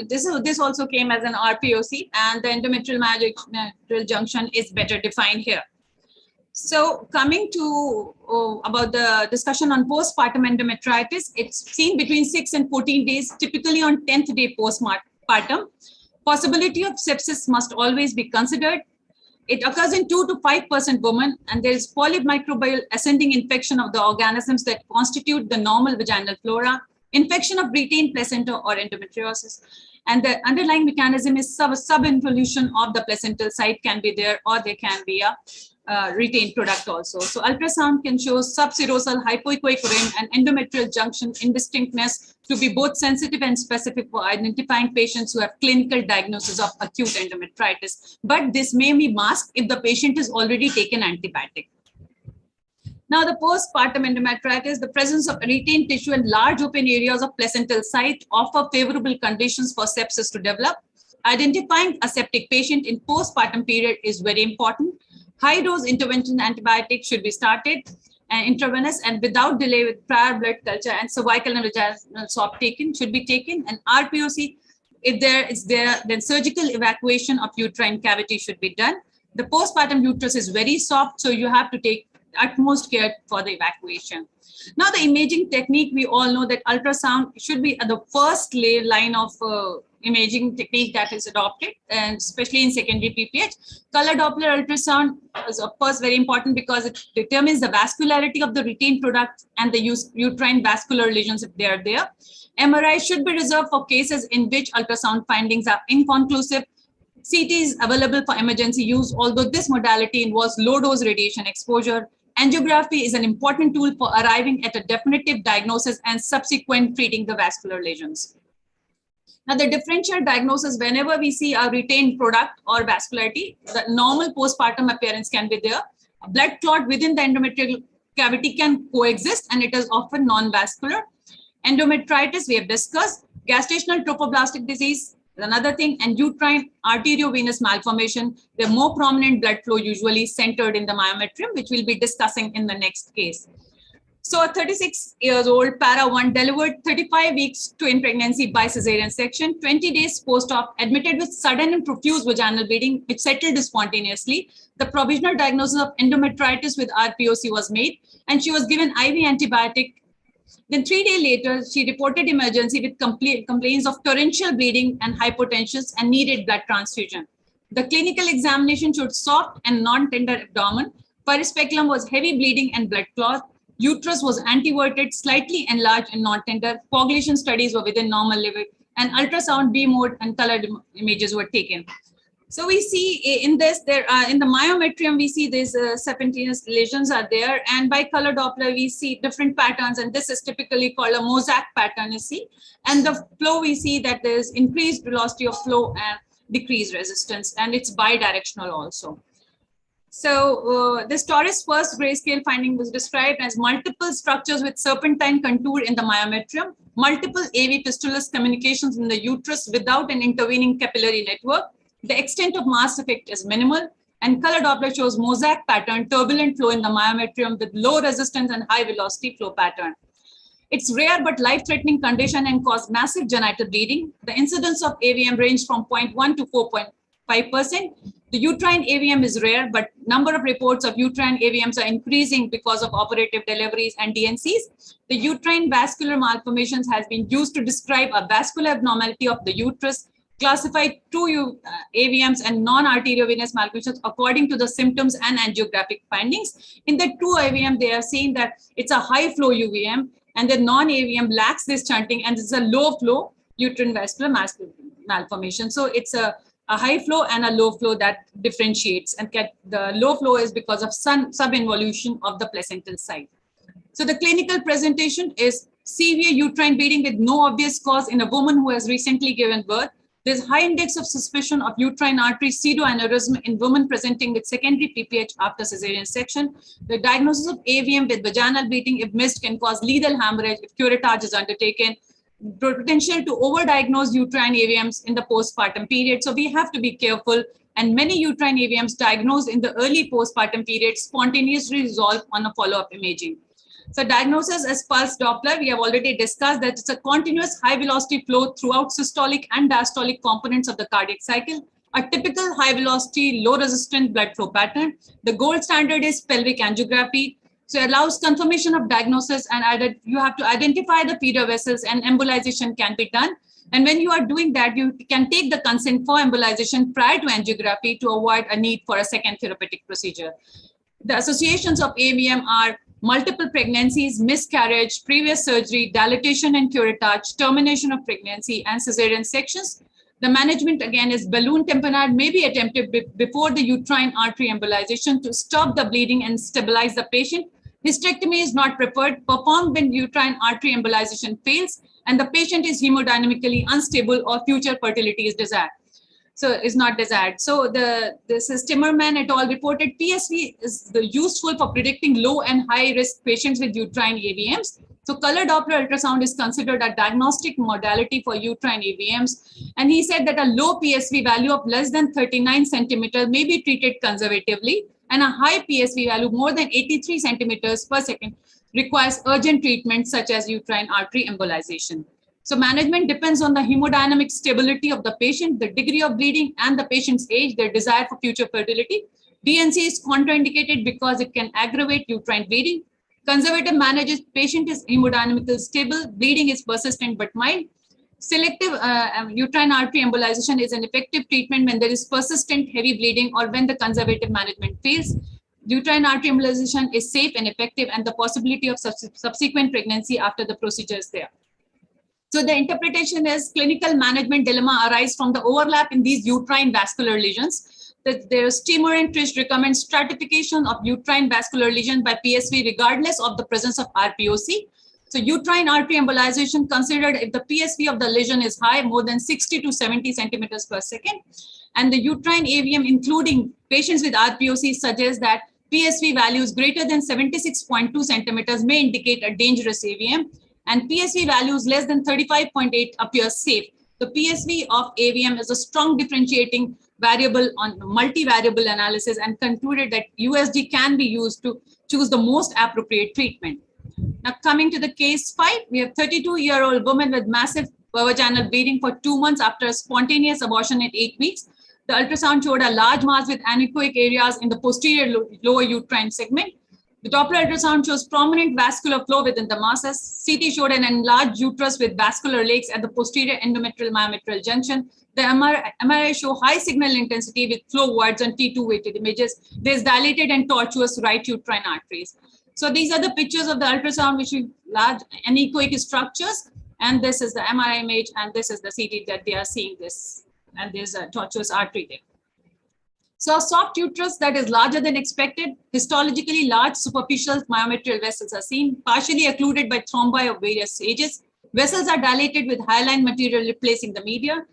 S10: This also came as an RPOC, and the endometrial myometrial junction is better defined here. So coming to about the discussion on postpartum endometritis, it's seen between 6 and 14 days, typically on 10th day postpartum. Possibility of sepsis must always be considered. It occurs in 2 to 5% women, and there is polymicrobial ascending infection of the organisms that constitute the normal vaginal flora, infection of retained placenta or endometriosis. And the underlying mechanism is sub-involution of the placental site can be there, or there can be a retained product also. So ultrasound can show subserosal hypoechoic rim and endometrial junction indistinctness to be both sensitive and specific for identifying patients who have clinical diagnosis of acute endometritis. But this may be masked if the patient is already taken antibiotic. Now, the postpartum endometritis, the presence of retained tissue and large open areas of placental site offer favorable conditions for sepsis to develop. Identifying a septic patient in postpartum period is very important. High-dose intervention antibiotics should be started and intravenous and without delay with prior blood culture, and cervical and vaginal swab should be taken. And RPOC If there is there, then surgical evacuation of uterine cavity should be done. The postpartum uterus is very soft, so you have to take utmost care for the evacuation. Now, the imaging technique, we all know that ultrasound should be the first line of imaging technique that is adopted, and especially in secondary PPH. Color Doppler ultrasound is, of course, very important because it determines the vascularity of the retained product and the uterine vascular lesions if they are there. MRI should be reserved for cases in which ultrasound findings are inconclusive. CT is available for emergency use, although this modality involves low-dose radiation exposure. Angiography is an important tool for arriving at a definitive diagnosis and subsequent treating the vascular lesions. Now, the differential diagnosis, whenever we see a retained product or vascularity, the normal postpartum appearance can be there. A blood clot within the endometrial cavity can coexist, and it is often non-vascular. Endometritis, we have discussed. Gestational trophoblastic disease, another thing, and uterine arteriovenous malformation. The more prominent blood flow usually centered in the myometrium, which we'll be discussing in the next case. So a 36-year-old para-1 delivered 35 weeks to in pregnancy by cesarean section, 20 days post-op, admitted with sudden and profuse vaginal bleeding, which settled spontaneously. The provisional diagnosis of endometritis with RPOC was made, and she was given IV antibiotic. Then 3 days later, she reported emergency with complaints of torrential bleeding and hypotension and needed blood transfusion. The clinical examination showed soft and non-tender abdomen. Perispeculum was heavy bleeding and blood clot. Uterus was anteverted, slightly enlarged and non-tender. Coagulation studies were within normal level, and ultrasound B mode and colored images were taken. So we see in this, there in the myometrium, we see these serpentinous lesions are there, and by color Doppler, we see different patterns, and this is typically called a mosaic pattern, you see. And the flow, we see that there is increased velocity of flow and decreased resistance, and it's bidirectional also. So this Torres first grayscale finding was described as multiple structures with serpentine contour in the myometrium, multiple AV fistulous communications in the uterus without an intervening capillary network. The extent of mass effect is minimal, and color Doppler shows mosaic pattern, turbulent flow in the myometrium with low resistance and high velocity flow pattern. It's rare but life-threatening condition and cause massive genital bleeding. The incidence of AVM ranged from 0.1 to 4.5%. The uterine AVM is rare, but number of reports of uterine AVMs are increasing because of operative deliveries and DNCs. The uterine vascular malformations has been used to describe a vascular abnormality of the uterus, classified two AVMs and non-arteriovenous malformations according to the symptoms and angiographic findings. In the two AVM, they are saying that it's a high flow UVM, and the non-AVM lacks this shunting, and it's a low flow uterine vascular malformation. So it's a high flow and a low flow that differentiates, and the low flow is because of subinvolution of the placental side. So the clinical presentation is severe uterine bleeding with no obvious cause in a woman who has recently given birth. There's high index of suspicion of uterine artery pseudoaneurysm in women presenting with secondary PPH after cesarean section. The diagnosis of AVM with vaginal bleeding, if missed, can cause lethal hemorrhage if curettage is undertaken. Potential to overdiagnose uterine AVMs in the postpartum period. So we have to be careful, and many uterine AVMs diagnosed in the early postpartum period spontaneously resolve on a follow-up imaging. So diagnosis as pulse Doppler, we have already discussed that it's a continuous high velocity flow throughout systolic and diastolic components of the cardiac cycle, a typical high velocity, low resistant blood flow pattern. The gold standard is pelvic angiography. So it allows confirmation of diagnosis, and you have to identify the feeder vessels, and embolization can be done. And when you are doing that, you can take the consent for embolization prior to angiography to avoid a need for a second therapeutic procedure. The associations of AVM are multiple pregnancies, miscarriage, previous surgery, dilatation and curettage, termination of pregnancy, and cesarean sections. The management, again, is balloon tamponade may be attempted before the uterine artery embolization to stop the bleeding and stabilize the patient. Hysterectomy is not preferred, performed when uterine artery embolization fails and the patient is hemodynamically unstable or future fertility is desired. So is not desired. So this is Timmerman et al. Reported PSV is useful for predicting low and high risk patients with uterine AVMs. So color Doppler ultrasound is considered a diagnostic modality for uterine AVMs. And he said that a low PSV value of less than 39 centimeters may be treated conservatively, and a high PSV value more than 83 centimeters per second requires urgent treatment such as uterine artery embolization. So management depends on the hemodynamic stability of the patient, the degree of bleeding, and the patient's age, their desire for future fertility. DNC is contraindicated because it can aggravate uterine bleeding. Conservative management, patient is hemodynamically stable, bleeding is persistent but mild. Selective uterine artery embolization is an effective treatment when there is persistent heavy bleeding or when the conservative management fails. Uterine artery embolization is safe and effective, and the possibility of subsequent pregnancy after the procedure is there. So the interpretation is clinical management dilemma arises from the overlap in these uterine vascular lesions. There's Timur and Trish recommend stratification of uterine vascular lesion by PSV regardless of the presence of RPOC. So uterine artery embolization considered if the PSV of the lesion is high, more than 60 to 70 centimeters per second. And the uterine AVM, including patients with RPOC, suggests that PSV values greater than 76.2 centimeters may indicate a dangerous AVM, and PSV values less than 35.8 appear safe. The PSV of AVM is a strong differentiating variable on multivariable analysis, and concluded that USG can be used to choose the most appropriate treatment. Now coming to the case 5, we have 32-year-old woman with massive vaginal bleeding for 2 months after a spontaneous abortion at 8 weeks. The ultrasound showed a large mass with anechoic areas in the posterior lower uterine segment. The Doppler ultrasound shows prominent vascular flow within the masses. CT showed an enlarged uterus with vascular lakes at the posterior endometrial myometrial junction. The MRI show high signal intensity with flow wards on T2 weighted images. There's dilated and tortuous right uterine arteries. So these are the pictures of the ultrasound which show large anechoic structures. And this is the MRI image, and this is the CT that they are seeing this. And there's a tortuous artery there. So a soft uterus that is larger than expected, histologically large superficial myometrial vessels are seen, partially occluded by thrombi of various ages. Vessels are dilated with hyaline material replacing the media.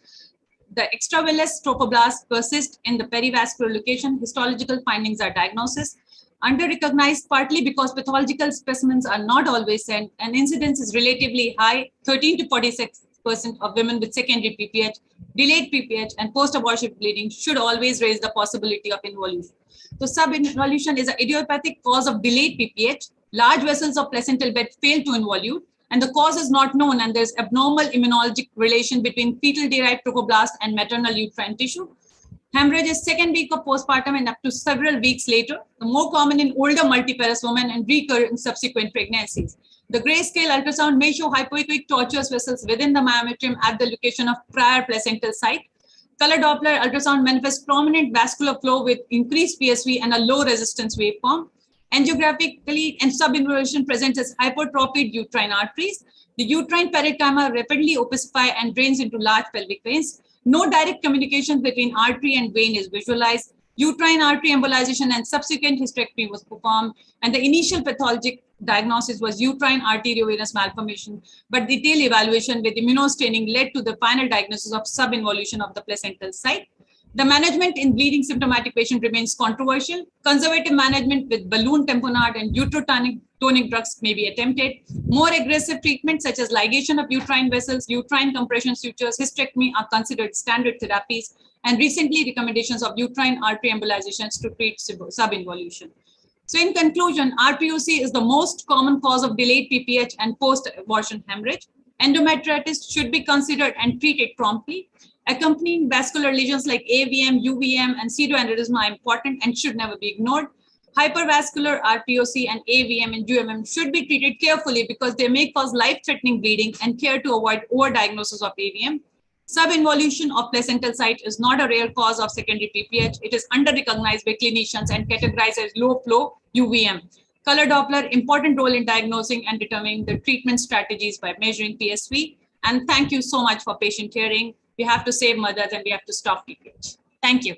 S10: The extravillous trophoblasts persist in the perivascular location. Histological findings are diagnosis. Under-recognized partly because pathological specimens are not always sent, and incidence is relatively high, 13 to 46% of women with secondary PPH, delayed PPH, and post-abortion bleeding should always raise the possibility of involution. So subinvolution is an idiopathic cause of delayed PPH. Large vessels of placental bed fail to involute, and the cause is not known, and there's abnormal immunologic relation between fetal-derived trophoblast and maternal uterine tissue. Hemorrhage is second week of postpartum and up to several weeks later, the more common in older multiparous women and recur in subsequent pregnancies. The grayscale ultrasound may show hypoechoic tortuous vessels within the myometrium at the location of prior placental site. Color Doppler ultrasound manifests prominent vascular flow with increased PSV and a low resistance waveform. Angiographically, and subinvolution presents as hypertrophied uterine arteries. The uterine parenchyma rapidly opacify and drains into large pelvic veins. No direct communication between artery and vein is visualized. Uterine artery embolization and subsequent hysterectomy was performed, and the initial pathologic diagnosis was uterine arteriovenous malformation, but detailed evaluation with immunostaining led to the final diagnosis of subinvolution of the placental site. The management in bleeding symptomatic patient remains controversial. Conservative management with balloon tamponade and uterotonic drugs may be attempted. More aggressive treatments such as ligation of uterine vessels, uterine compression sutures, hysterectomy are considered standard therapies, and recently recommendations of uterine artery embolizations to treat subinvolution. So in conclusion, RPOC is the most common cause of delayed PPH and post-abortion hemorrhage. Endometritis should be considered and treated promptly. Accompanying vascular lesions like AVM, UVM, and pseudoaneurysm are important and should never be ignored. Hypervascular RPOC and AVM and UMM should be treated carefully because they may cause life-threatening bleeding, and care to avoid overdiagnosis of AVM. Subinvolution of placental site is not a rare cause of secondary PPH. It is under-recognized by clinicians and categorized as low-flow UVM. Color Doppler, important role in diagnosing and determining the treatment strategies by measuring PSV. And thank you so much for patient hearing. We have to save mothers and we have to stop PPH. Thank you.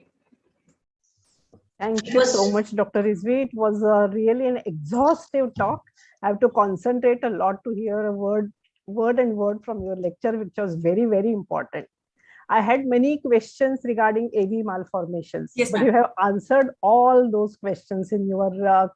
S12: Thank you so much, Dr. Rizvi. It was really an exhaustive talk. I have to concentrate a lot to hear a word from your lecture, which was very, very important. I had many questions regarding AV malformations,
S10: yes,
S12: but you have answered all those questions in your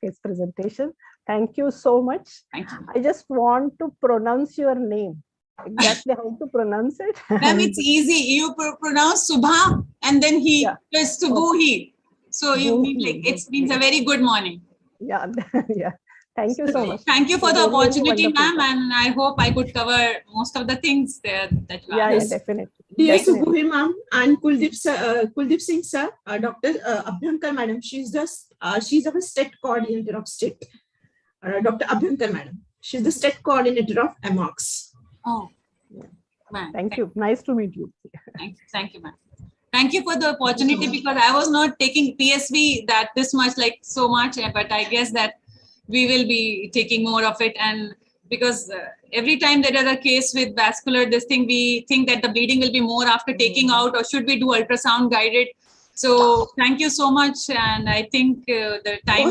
S12: case presentation. Thank you so much.
S10: Thank you.
S12: I just want to pronounce your name. Exactly how to pronounce it.
S10: Ma'am, it's easy. You pronounce Subha and then he plus Subuhi. So you mean like it means a very good morning.
S12: Yeah, yeah. Thank you so much.
S10: Thank you for the
S12: Really, really
S10: opportunity,
S12: wonderful
S10: ma'am,
S12: talk.
S10: and I hope I could cover most of the things there that you
S12: Yeah,
S10: asked.
S12: yeah, definitely.
S1: Dear
S12: Definitely.
S1: Subhuhi ma'am and Kuldeep Singh sir, Dr. Abhyankar madam, she's our state coordinator of state. Dr. Abhyankar madam, she's the state coordinator of Amogs.
S10: Oh,
S12: yeah. Thank you. Nice to meet you.
S10: Thank you, ma'am. Thank you for the opportunity, because I was not taking PSV that this much, like so much, but I guess that we will be taking more of it. And because every time there is a case with vascular, this thing, we think that the bleeding will be more after taking out, or should we do ultrasound guided? So thank you so much. And I think the time.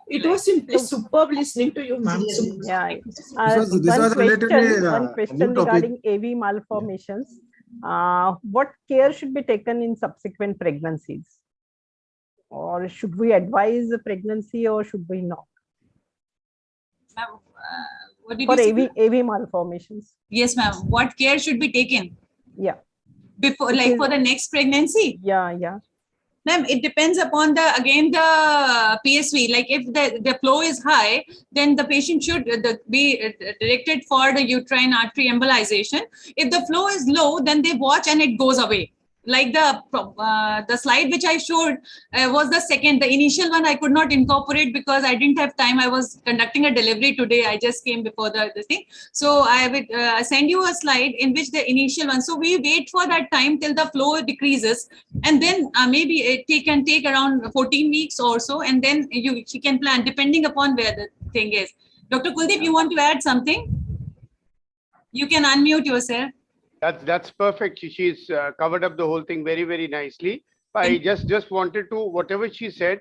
S1: It was simply superb listening to you, ma'am.
S12: Yeah.
S8: This was relatively
S12: one question regarding AV malformations. What care should be taken in subsequent pregnancies? Or should we advise a pregnancy, or should we not?
S10: What did
S12: for
S10: you say?
S12: AV malformations.
S10: Yes, ma'am. What care should be taken?
S12: Yeah.
S10: Before, like for the next pregnancy?
S12: Yeah, yeah.
S10: Ma'am, it depends upon the PSV. Like if the flow is high, then the patient should be directed for the uterine artery embolization. If the flow is low, then they watch and it goes away. Like the slide which I showed was the initial one I could not incorporate because I didn't have time. I was conducting a delivery today. I just came before the thing. So I would send you a slide in which the initial one. So we wait for that time till the flow decreases, and then maybe it can take around 14 weeks or so, and then she can plan depending upon where the thing is. Dr. Kuldeep, you want to add something? You can unmute yourself.
S9: That's perfect. She's covered up the whole thing very, very nicely. I just wanted to, whatever she said,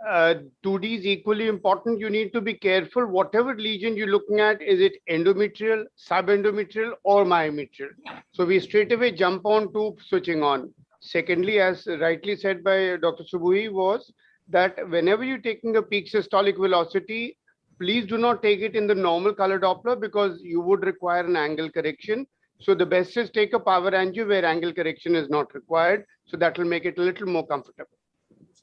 S9: 2D is equally important. You need to be careful. Whatever lesion you're looking at, is it endometrial, subendometrial, or myometrial? So we straight away jump on to switching on. Secondly, as rightly said by Dr. Subhuhi, was that whenever you're taking a peak systolic velocity, please do not take it in the normal color Doppler because you would require an angle correction. So the best is take a power angio where angle correction is not required. So that will make it a little more comfortable.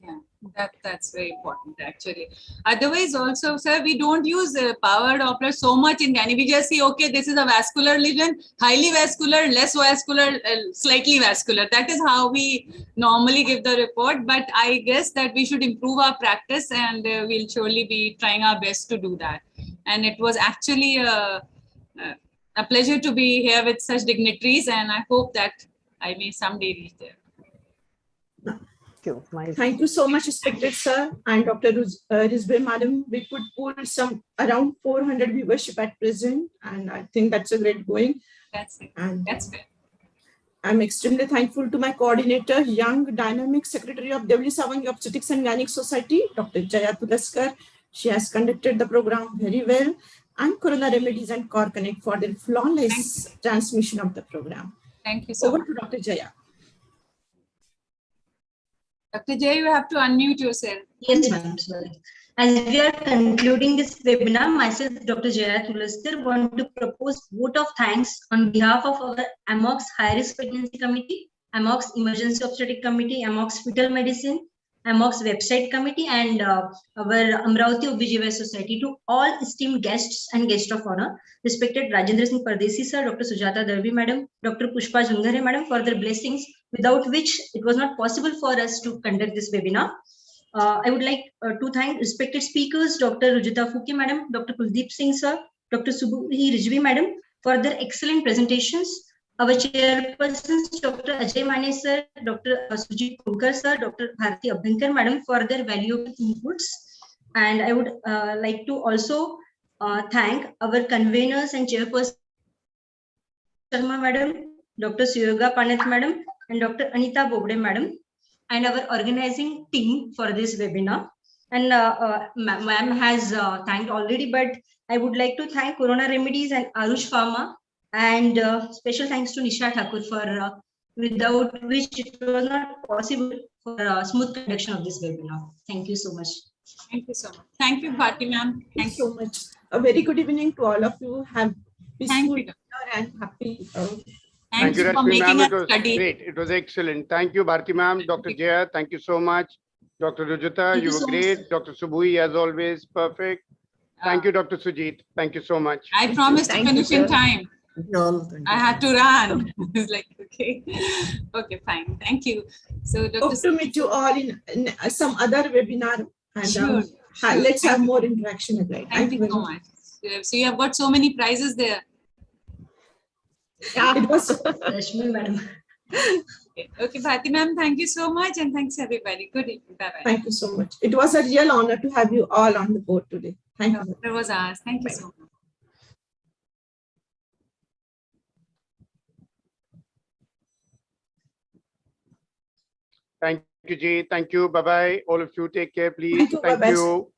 S10: Yeah, that's very important actually. Otherwise also, sir, we don't use power Doppler so much in gynae. We just see, okay, this is a vascular lesion, highly vascular, less vascular, slightly vascular. That is how we normally give the report. But I guess that we should improve our practice, and we'll surely be trying our best to do that. And it was actually a pleasure to be here with such dignitaries, and I hope that I may someday reach there.
S1: Thank you so much, respected sir and Dr. Rizvi madam. We could pull some around 400 viewership at present, and I think that's a great going.
S10: That's it.
S1: And
S10: that's good.
S1: I'm extremely thankful to my coordinator, young, dynamic secretary of W. Savangi Obstetrics and Gynec Society, Dr. Jaya Tulaskar. She has conducted the program very well, and Corona Remedies and Corconnect for their flawless transmission of the program.
S10: Thank you so much.
S1: Over to Dr. Jaya.
S10: Dr. Jay, you have to unmute yourself.
S5: Yes, ma'am. Sorry. As we are concluding this webinar, myself, Dr. Jaya Tulaskar, want to propose vote of thanks on behalf of our Amogs High Risk Pregnancy Committee, Amogs Emergency Obstetric Committee, Amogs Fetal Medicine, Amogs Website Committee, and our Amravati OBGYN Society to all esteemed guests and guests of honor, respected Rajendra Singh Pardesi sir, Dr. Sujata Dalvi madam, Dr. Pushpa Jungare madam, for their blessings, without which it was not possible for us to conduct this webinar. I would like to thank respected speakers, Dr. Rujita Fuke madam, Dr. Kuldeep Singh sir, Dr. Subhuhi Rizvi madam, for their excellent presentations. Our chairpersons, Dr. Ajay Mane sir, Dr. Sujit Punkarsa sir, Dr. Bharti Abhankar madam, for their valuable inputs. And I would like to also thank our conveners and chairperson Sharma madam, Dr. Suyoga Paneth madam, and Dr. Anita Bobde madam, and our organizing team for this webinar. And ma'am has thanked already, but I would like to thank Corona Remedies and Arush Pharma, and special thanks to Nisha Thakur for without which it was not possible for smooth conduction of this webinar. Thank you so much.
S10: Thank you so much. Thank you, Bharti ma'am.
S1: Thank you so much. A very good evening to all of you. Have peaceful and happy.
S9: Thank you,
S10: for making
S9: us
S10: us study.
S9: Great. It was excellent. Thank you, Bharti ma'am. Dr. Jaya, thank you so much. Dr. Rujita, you were great. Dr. Subhuhi, as always, perfect. Thank you, Dr. Sujit. Thank you so much.
S10: I promised to
S7: Thank you,
S10: finish in
S7: sir.
S10: time.
S8: Thank you all. Thank you.
S10: I had to run. It's like, okay. Okay, fine. Thank you. So, Dr.
S1: Hope to meet you all in some other webinar. And
S10: Sure.
S1: let's have more interaction again.
S10: Thank you so much. So you have got so many prizes there.
S1: It was
S5: Rashmi madam.
S10: Okay, Bharti ma'am, thank you so much, and thanks everybody. Good evening. Bye-bye.
S1: Thank you so much. It was a real honor to have you all on the board today. Thank you.
S10: That was ours. Thank you so much.
S9: Thank you, Ji. Thank you. Bye-bye. All of you take care, please.
S1: Thank you.
S9: Thank
S1: Bye-bye.
S9: you.